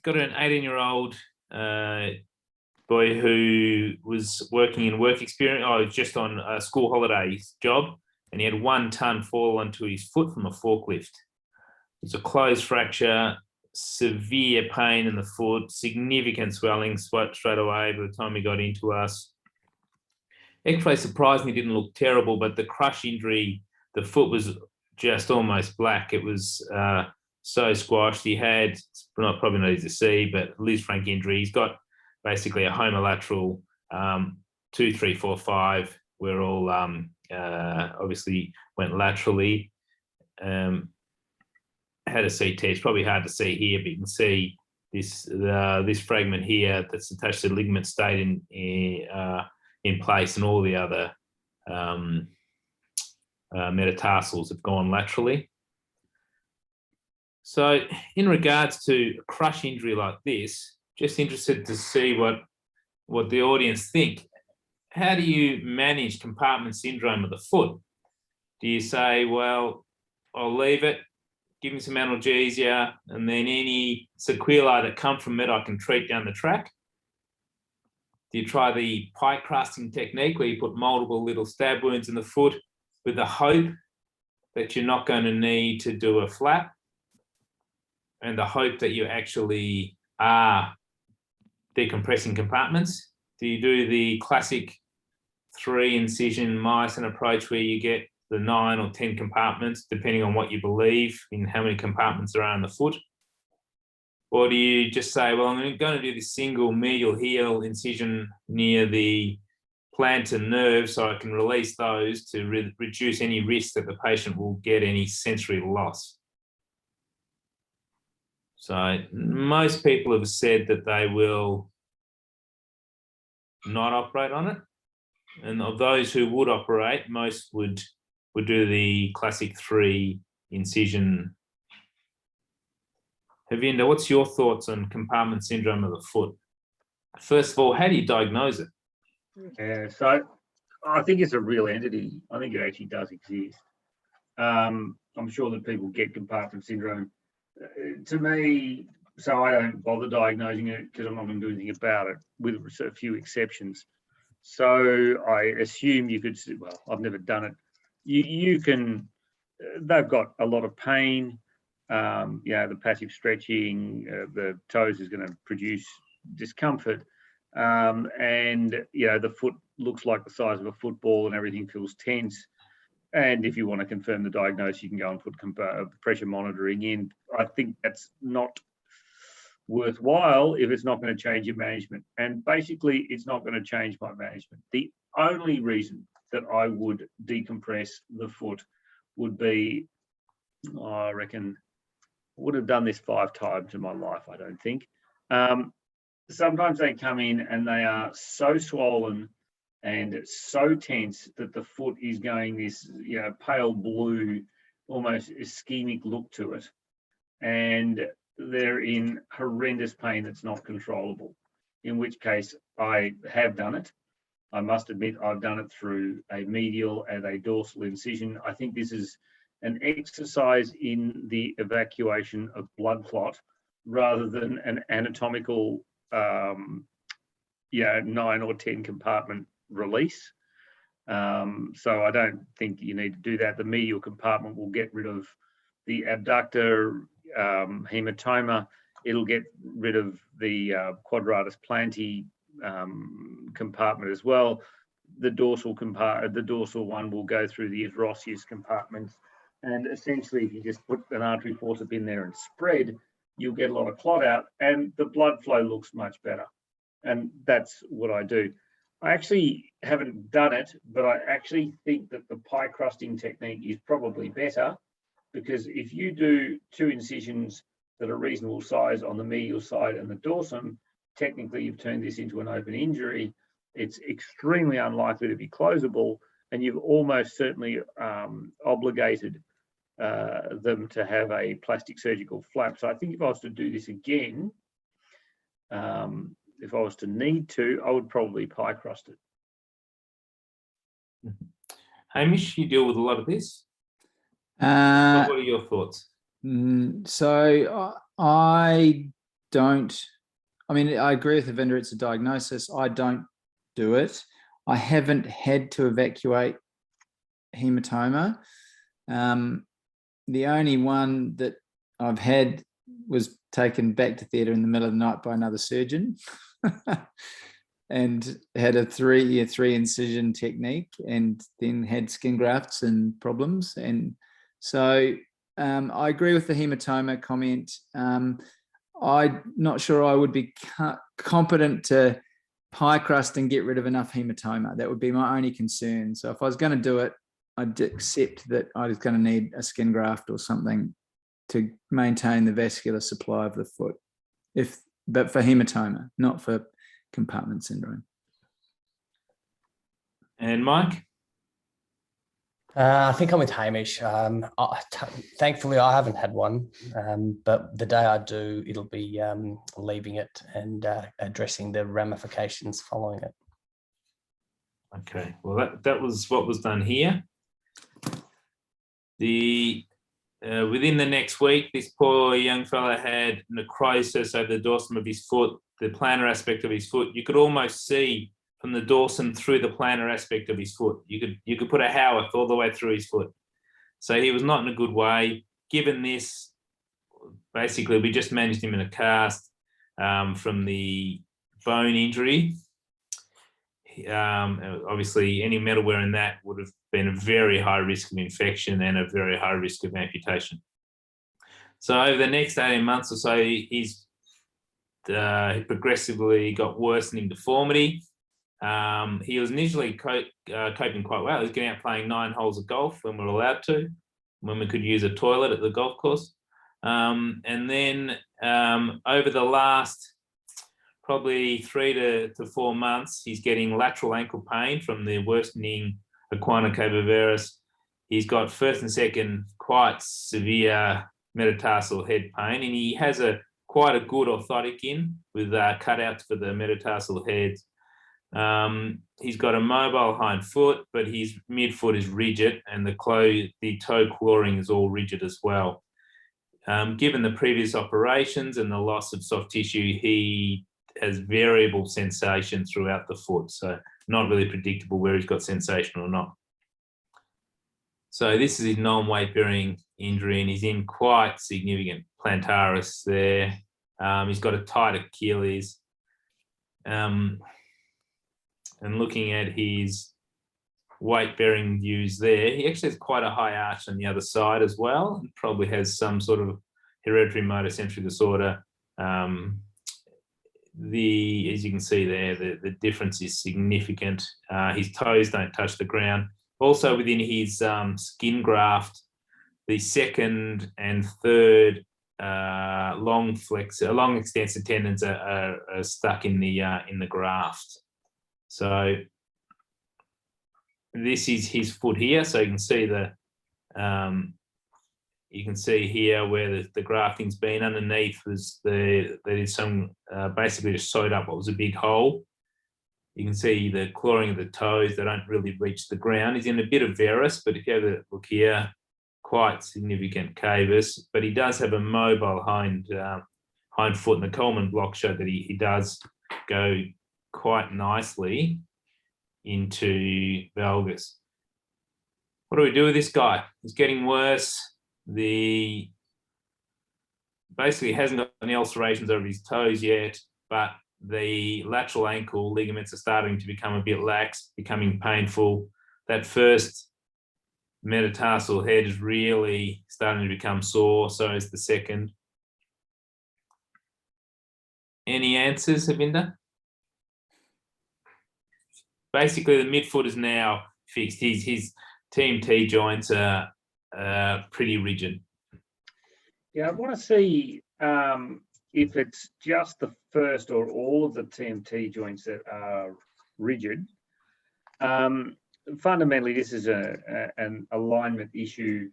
got an 18-year-old boy who was working in work experience, just on a school holidays job, and he had 1 ton fall onto his foot from a forklift. It was a closed fracture, severe pain in the foot, significant swelling straight away by the time he got into us. X-ray surprisingly didn't look terrible, but the crush injury, the foot was just almost black. It was so squashed. He had, probably not easy to see, but Lisfranc injury. He's got basically a homolateral 2, 3, 4, 5. We're all obviously went laterally. Had a CT. It's probably hard to see here, but you can see this fragment here that's attached to the ligament stayed in place, and all the other metatarsals have gone laterally. So in regards to a crush injury like this, just interested to see what the audience think. How do you manage compartment syndrome of the foot? Do you say, well, I'll leave it, give me some analgesia, and then any sequelae that come from it, I can treat down the track? Do you try the pie crusting technique where you put multiple little stab wounds in the foot with the hope that you're not going to need to do a flap and the hope that you actually are decompressing compartments? Do you do the classic 3-incision myosin approach where you get the 9 or 10 compartments, depending on what you believe in how many compartments there are in the foot? Or do you just say, well, I'm going to do this single medial heel incision near the plantar nerve so I can release those to reduce any risk that the patient will get any sensory loss? So most people have said that they will not operate on it. And of those who would operate, most would do the classic 3-incision. Havinder, what's your thoughts on compartment syndrome of the foot? First of all, how do you diagnose it? Yeah, so I think it's a real entity. I think it actually does exist. I'm sure that people get compartment syndrome. To me, so I don't bother diagnosing it because I'm not going to do anything about it, with a few exceptions. So I assume you could, well, I've never done it. You can, they've got a lot of pain. The passive stretching, the toes is going to produce discomfort. And the foot looks like the size of a football and everything feels tense. And if you want to confirm the diagnosis, you can go and put pressure monitoring in. I think that's not worthwhile if it's not going to change your management. And basically, it's not going to change my management. The only reason that I would decompress the foot would be, I reckon, I would have done this 5 times in my life, I don't think. Sometimes they come in and they are so swollen and so tense that the foot is going this pale blue, almost ischemic look to it. And they're in horrendous pain that's not controllable, in which case I have done it. I must admit I've done it through a medial and a dorsal incision. I think this is an exercise in the evacuation of blood clot rather than an anatomical 9 or 10 compartment release. So I don't think you need to do that. The medial compartment will get rid of the abductor hematoma. It'll get rid of the quadratus plantae compartment as well. The dorsal one will go through the interosseous compartments. And essentially, if you just put an artery forceps in there and spread, you'll get a lot of clot out and the blood flow looks much better. And that's what I do. I actually haven't done it, but I actually think that the pie crusting technique is probably better, because if you do 2 incisions that are reasonable size on the medial side and the dorsum, technically you've turned this into an open injury. It's extremely unlikely to be closable, and you've almost certainly obligated them to have a plastic surgical flap. So I think if I was to do this again, if I was to need to, I would probably pie crust it. Hamish, you deal with a lot of this. What are your thoughts? So I don't, I mean, I agree with Havinder, it's a diagnosis. I don't do it. I haven't had to evacuate hematoma. The only one that I've had was taken back to theatre in the middle of the night by another surgeon and had a 3-incision technique, and then had skin grafts and problems. And so I agree with the hematoma comment. I'm not sure I would be competent to pie crust and get rid of enough hematoma. That would be my only concern. So if I was going to do it, I'd accept that I was going to need a skin graft or something to maintain the vascular supply of the foot, but for hematoma, not for compartment syndrome. And Mike? I think I'm with Hamish. Thankfully, I haven't had one, but the day I do, it'll be leaving it and addressing the ramifications following it. Okay, well, that was what was done here. Within the next week, this poor young fella had necrosis over the dorsum of his foot, the plantar aspect of his foot. You could almost see from the dorsum through the plantar aspect of his foot. You could put a Howarth all the way through his foot. So he was not in a good way. Given this, basically, we just managed him in a cast from the bone injury. Obviously, any metalware in that would have been a very high risk of infection and a very high risk of amputation. So over the next 18 months or so, he's progressively got worsening deformity. He was initially coping quite well. He was getting out playing 9 holes of golf when we were allowed to, when we could use a toilet at the golf course. And then over the last probably 3 to 4 months, he's getting lateral ankle pain from the worsening equina cavervaris. He's got first and second quite severe metatarsal head pain, and he has quite a good orthotic in with cutouts for the metatarsal heads. He's got a mobile hind foot, but his midfoot is rigid, and the toe clawing is all rigid as well. Given the previous operations and the loss of soft tissue, he has variable sensation throughout the foot, so not really predictable where he's got sensation or not. So this is his non-weight bearing injury, and he's in quite significant plantaris there. He's got a tight Achilles. And looking at his weight bearing views there, he actually has quite a high arch on the other side as well, and probably has some sort of hereditary motor sensory disorder. As you can see there, the difference is significant. His toes don't touch the ground. Also within his skin graft, the second and third long extensor tendons are stuck in the graft. So this is his foot here. So you can see you can see here where the grafting's been. Underneath there is some basically just sewed up what was a big hole. You can see the clawing of the toes. They don't really reach the ground. He's in a bit of varus, but if you have a look here, quite significant cavus. But he does have a mobile hind foot, and the Coleman block showed that he does go quite nicely into valgus. What do we do with this guy? He's getting worse. Basically hasn't got any ulcerations over his toes yet, but the lateral ankle ligaments are starting to become a bit lax, becoming painful. That first metatarsal head is really starting to become sore, so is the second. Any answers, Havinder? Basically, the midfoot is now fixed. His TMT joints are pretty rigid. Yeah, I want to see if it's just the first or all of the TMT joints that are rigid. Fundamentally, this is an alignment issue.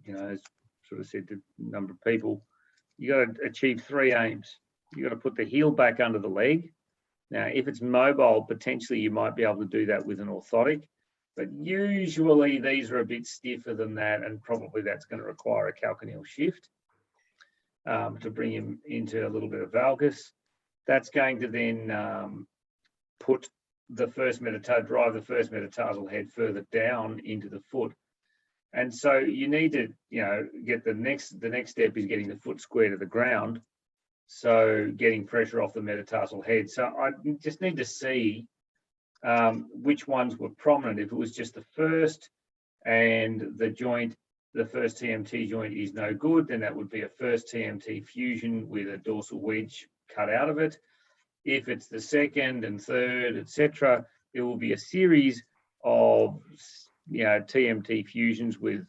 You know, as sort of said to a number of people, you got to achieve 3 aims. You got to put the heel back under the leg. Now, if it's mobile, potentially you might be able to do that with an orthotic, but usually these are a bit stiffer than that, and probably that's going to require a calcaneal shift to bring him into a little bit of valgus. That's going to then drive the first metatarsal head further down into the foot. And so you need to, get the next step is getting the foot square to the ground. So getting pressure off the metatarsal head. So I just need to see which ones were prominent. If it was just the first and the first TMT joint is no good, then that would be a first TMT fusion with a dorsal wedge cut out of it. If it's the second and third, etc., it will be a series of TMT fusions with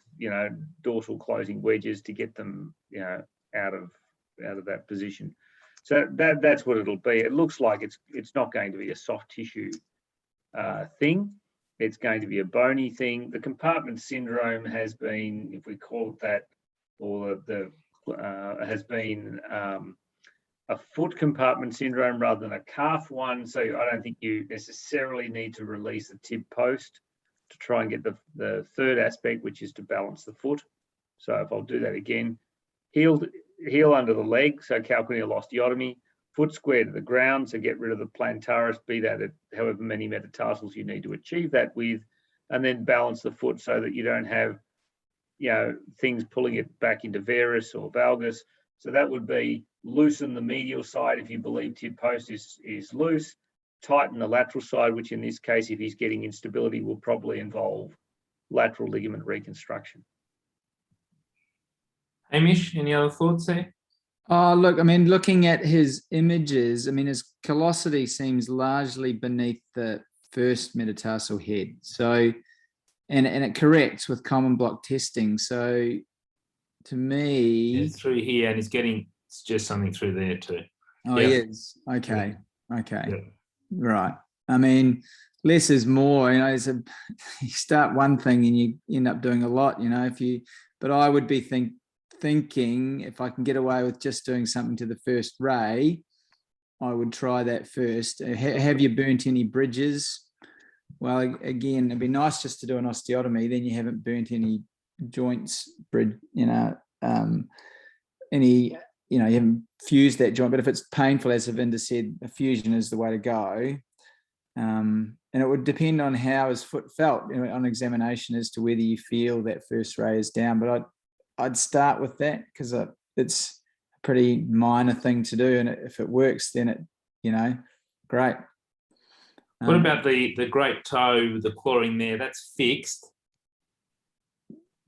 dorsal closing wedges to get them out of that position. So that's what it'll be. It looks like it's not going to be a soft tissue thing. It's going to be a bony thing. The compartment syndrome has been, if we call it that, or has been a foot compartment syndrome rather than a calf one. So I don't think you necessarily need to release the tib post to try and get the third aspect, which is to balance the foot. So if I'll do that again, heel under the leg, so calcaneal osteotomy, foot square to the ground, so get rid of the plantaris, be that at however many metatarsals you need to achieve that with, and then balance the foot so that you don't have, things pulling it back into varus or valgus. So that would be loosen the medial side if you believe tib post is loose, tighten the lateral side, which in this case, if he's getting instability, will probably involve lateral ligament reconstruction. Hamish, any other thoughts there? Oh, look, I mean, looking at his images, I mean, his callosity seems largely beneath the first metatarsal head. So, and it corrects with common block testing. So to me, It's through here, and he's getting just something through there too. oh, Yeah. he is. Okay. Okay. Yeah. Right. I mean, less is more, you start one thing and you end up doing a lot, but I would be thinking if I can get away with just doing something to the first ray, I would try that first. Have you burnt any bridges? Well, again, it'd be nice just to do an osteotomy. Then you haven't burnt any joints, you haven't fused that joint. But if it's painful, as Avinda said, a fusion is the way to go. And it would depend on how his foot felt on examination as to whether you feel that first ray is down. But I'd start with that because it's a pretty minor thing to do. And if it works, then great. What about the great toe, the clawing there? That's fixed.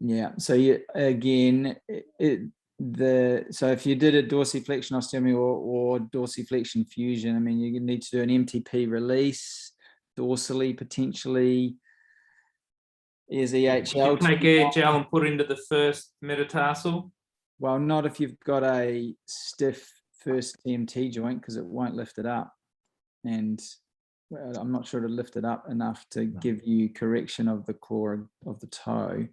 Yeah. So so if you did a dorsiflexion osteotomy or dorsiflexion fusion, I mean, you need to do an MTP release dorsally potentially. Is EHL? You take EHL and put it into the first metatarsal. Well, not if you've got a stiff first TMT joint because it won't lift it up, and I'm not sure to lift it up enough to give you correction of the claw of the toe.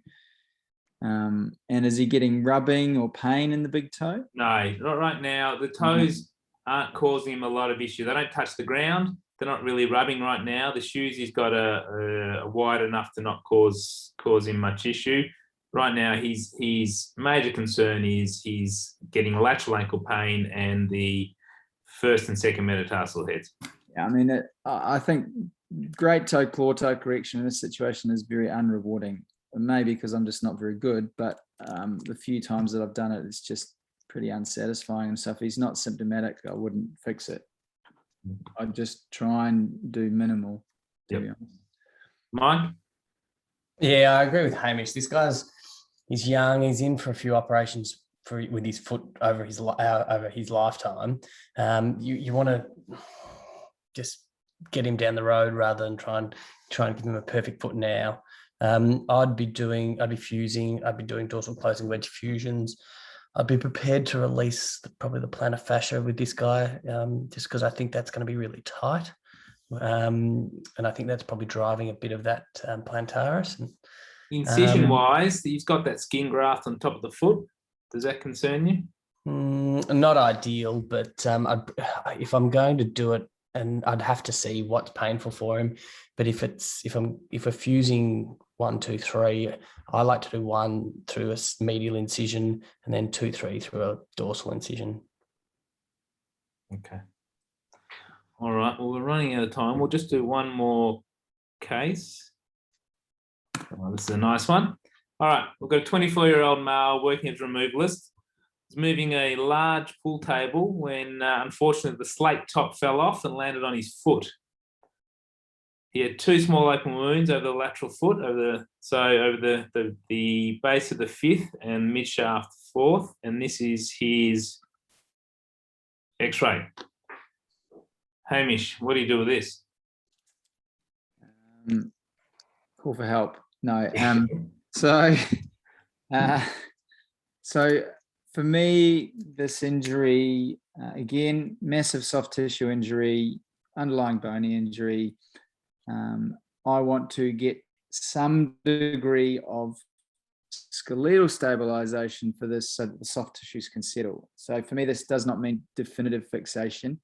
And is he getting rubbing or pain in the big toe? No, not right now. The toes aren't causing him a lot of issue. They don't touch the ground. They're not really rubbing right now. The shoes he's got are wide enough to not cause him much issue. Right now, his major concern is he's getting lateral ankle pain and the first and second metatarsal heads. Yeah, I mean, I think great toe claw toe correction in this situation is very unrewarding. Maybe because I'm just not very good, but the few times that I've done it, it's just pretty unsatisfying. And so if he's not symptomatic, I wouldn't fix it. I'd just try and do minimal. Yep. Mike? Yeah, I agree with Hamish. This he's young. He's in for a few operations with his foot over his lifetime. You want to just get him down the road rather than try and give him a perfect foot now. I'd be fusing. I'd be doing dorsal closing wedge fusions. I'd be prepared to release probably the plantar fascia with this guy, just because I think that's going to be really tight. And I think that's probably driving a bit of that plantaris. Incision-wise, he's got that skin graft on top of the foot. Does that concern you? Not ideal, but if I'm going to do it, and I'd have to see what's painful for him. But if we're fusing 1, 2, 3, I like to do 1 through a medial incision and then 2, 3 through a dorsal incision. Okay. All right. Well, we're running out of time. We'll just do one more case. Oh, this is a nice one. All right. We've got a 24-year-old male working as a removalist. He's moving a large pool table when, unfortunately, the slate top fell off and landed on his foot. He had 2 small open wounds over the lateral foot, over the base of the 5th and mid shaft 4th, and this is his X-ray. Hamish, what do you do with this? Call for help. No. So for me, this injury, again, massive soft tissue injury, underlying bony injury. I want to get some degree of skeletal stabilization for this so that the soft tissues can settle. So for me, this does not mean definitive fixation.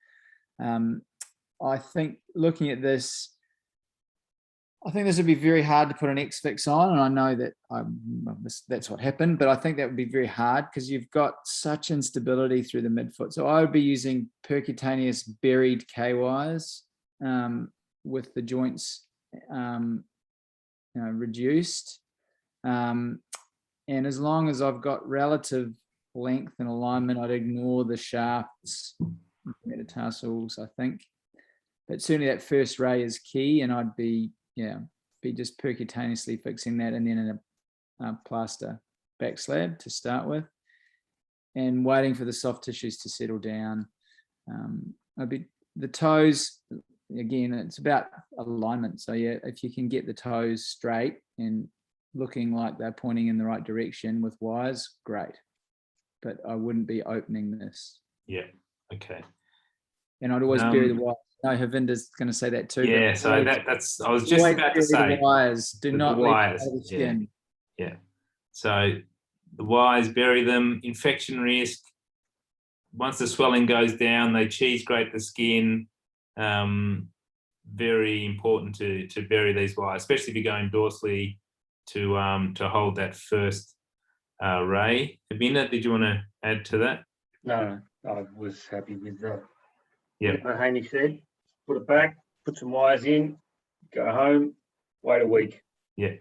I think looking at this, I think this would be very hard to put an X fix on, and I know that that's what happened, but I think that would be very hard because you've got such instability through the midfoot. So I would be using percutaneous buried K-wires with the joints reduced. And as long as I've got relative length and alignment, I'd ignore the shafts, metatarsals, I think. But certainly that first ray is key, and I'd be just percutaneously fixing that, and then in a plaster back slab to start with, and waiting for the soft tissues to settle down. The toes, again, it's about alignment. So yeah, if you can get the toes straight and looking like they're pointing in the right direction with wires, great. But I wouldn't be opening this. Yeah. Okay. And I'd always bury the wires. No, Havinder's going to say that too. Yeah. So that's I was just about to say. The wires. Do not leave wires. the skin. Yeah. So the wires, bury them. Infection risk. Once the swelling goes down, they cheese grate the skin. Very important to bury these wires, especially if you're going dorsally to hold that first ray. Havinder, did you want to add to that? No, I was happy with that. Yeah. What Haney said, put it back, put some wires in, go home, wait a week. Yeah.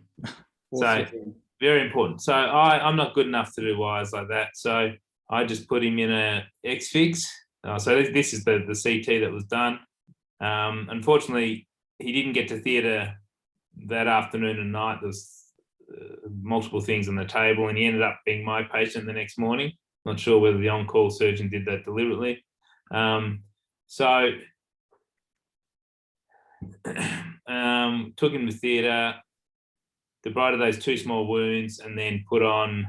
So very important. So I'm not good enough to do wires like that. So I just put him in a X-Fix. So this is the CT that was done. Unfortunately, he didn't get to theatre that afternoon and night. There's multiple things on the table, and he ended up being my patient the next morning. Not sure whether the on-call surgeon did that deliberately. So took him to theatre, debrided those 2 small wounds, and then put on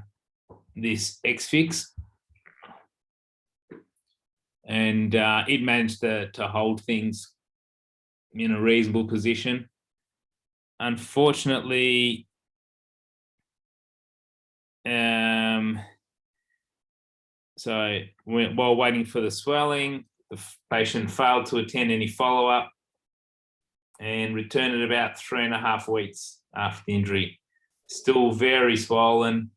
this X-Fix. And it managed to hold things in a reasonable position. Unfortunately, so while waiting for the swelling, the patient failed to attend any follow-up and returned at about 3.5 weeks after the injury. Still very swollen.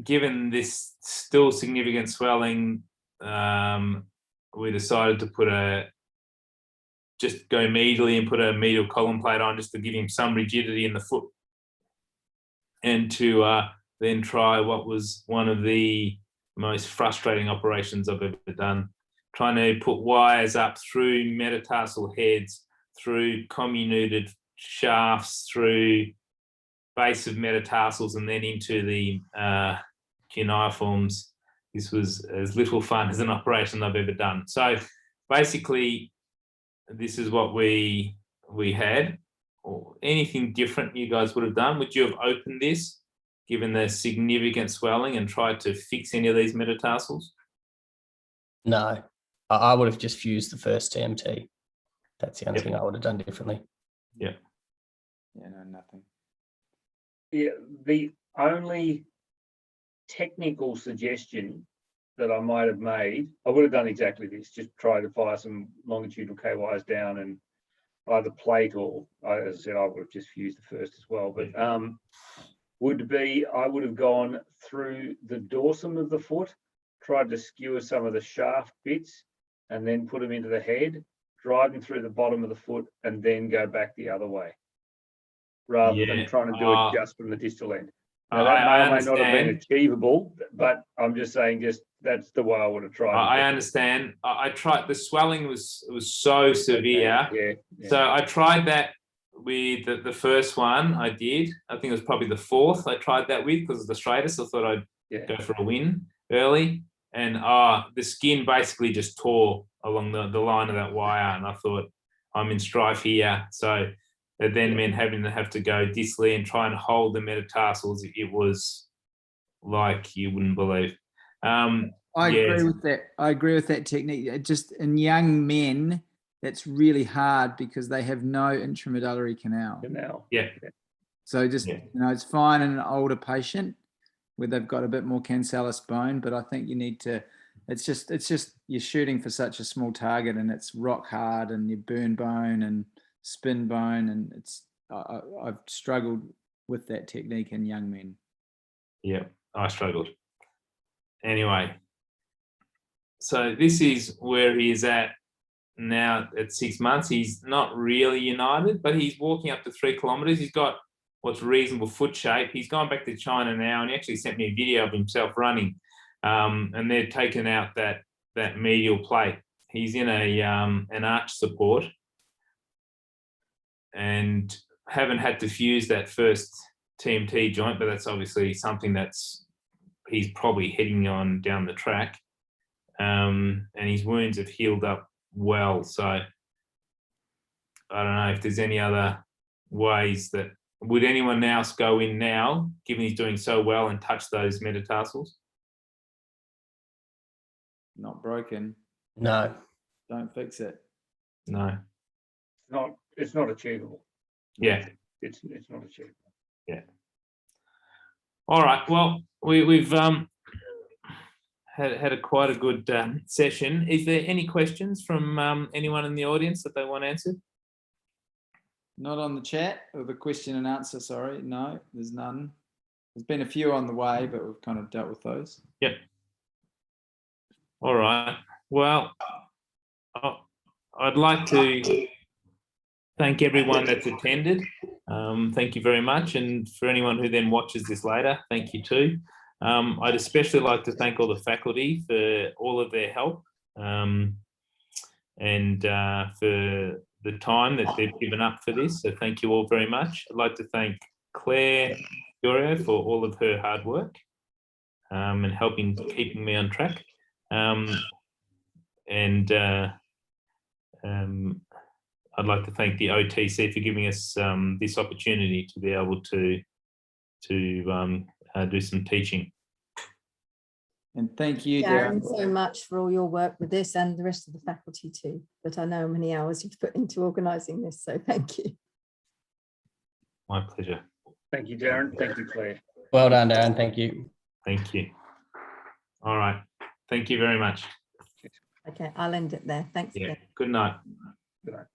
Given this still significant swelling, we decided to just go medially and put a medial column plate on just to give him some rigidity in the foot, and to then try what was one of the most frustrating operations I've ever done, trying to put wires up through metatarsal heads, through comminuted shafts, through base of metatarsals, and then into the cuneiforms. This was as little fun as an operation I've ever done. So basically, this is what we had. Or anything different you guys would have done? Would you have opened this, given the significant swelling, and tried to fix any of these metatarsals? No, I would have just fused the first TMT. That's the only thing I would have done differently. Yeah. Yeah, no, nothing. Yeah, the only technical suggestion that I might have made, I would have done exactly this, just try to fire some longitudinal K-wires down and either plate or, as I said, I would have just fused the first as well, but would be, I would have gone through the dorsum of the foot, tried to skewer some of the shaft bits, and then put them into the head, drive them through the bottom of the foot, and then go back the other way, rather than trying to do it just from the distal end. Now, that may or may not have been achievable, but I'm just saying, just that's the way I would have tried. I understand. I tried. The swelling was so severe. Yeah. So I tried that with the first one. I did. I think it was probably the fourth I tried that with, because of the straightest. I thought I'd go for a win early, and the skin basically just tore along the line of that wire, and I thought, I'm in strife here. So it then meant having to go distally and try and hold the metatarsals. It was like you wouldn't believe. I agree with that. I agree with that technique. It just in young men, that's really hard because they have no intramedullary canal. Yeah. So just it's fine in an older patient where they've got a bit more cancellous bone, but I think you need to. It's just you're shooting for such a small target, and it's rock hard, and you burn bone, and spin bone, and I've struggled with that technique in young men. Yeah, I struggled. Anyway, so this is where he is at now at 6 months. He's not really united, but he's walking up to 3 kilometers. He's got what's reasonable foot shape. He's gone back to China now, and he actually sent me a video of himself running. And they've taken out that medial plate. He's in an arch support and haven't had to fuse that first TMT joint, but that's obviously something he's probably heading on down the track. And his wounds have healed up well. So I don't know if there's any other ways that, would anyone else go in now, given he's doing so well, and touch those metatarsals? Not broken. No. Don't fix it. No. It's not achievable. Yeah. It's not achievable. Yeah. All right. Well, we've had quite a good session. Is there any questions from anyone in the audience that they want answered? Not on the chat, or the question and answer, sorry. No, there's none. There's been a few on the way, but we've kind of dealt with those. Yep. All right. Well, I'd like to thank everyone that's attended. Thank you very much. And for anyone who then watches this later, thank you too. I'd especially like to thank all the faculty for all of their help and for the time that they've given up for this. So thank you all very much. I'd like to thank Claire Gurio for all of her hard work and keeping me on track. I'd like to thank the OTC for giving us this opportunity to be able to do some teaching. And thank you, Darren, Darren. so much for all your work with this, and the rest of the faculty too. But I know how many hours you've put into organising this, so thank you. My pleasure. Thank you, Darren. Thank you, Claire. Well done, Darren. Thank you. Thank you. All right. Thank you very much. Okay, I'll end it there. Thanks Yeah. again. Good night. Good night.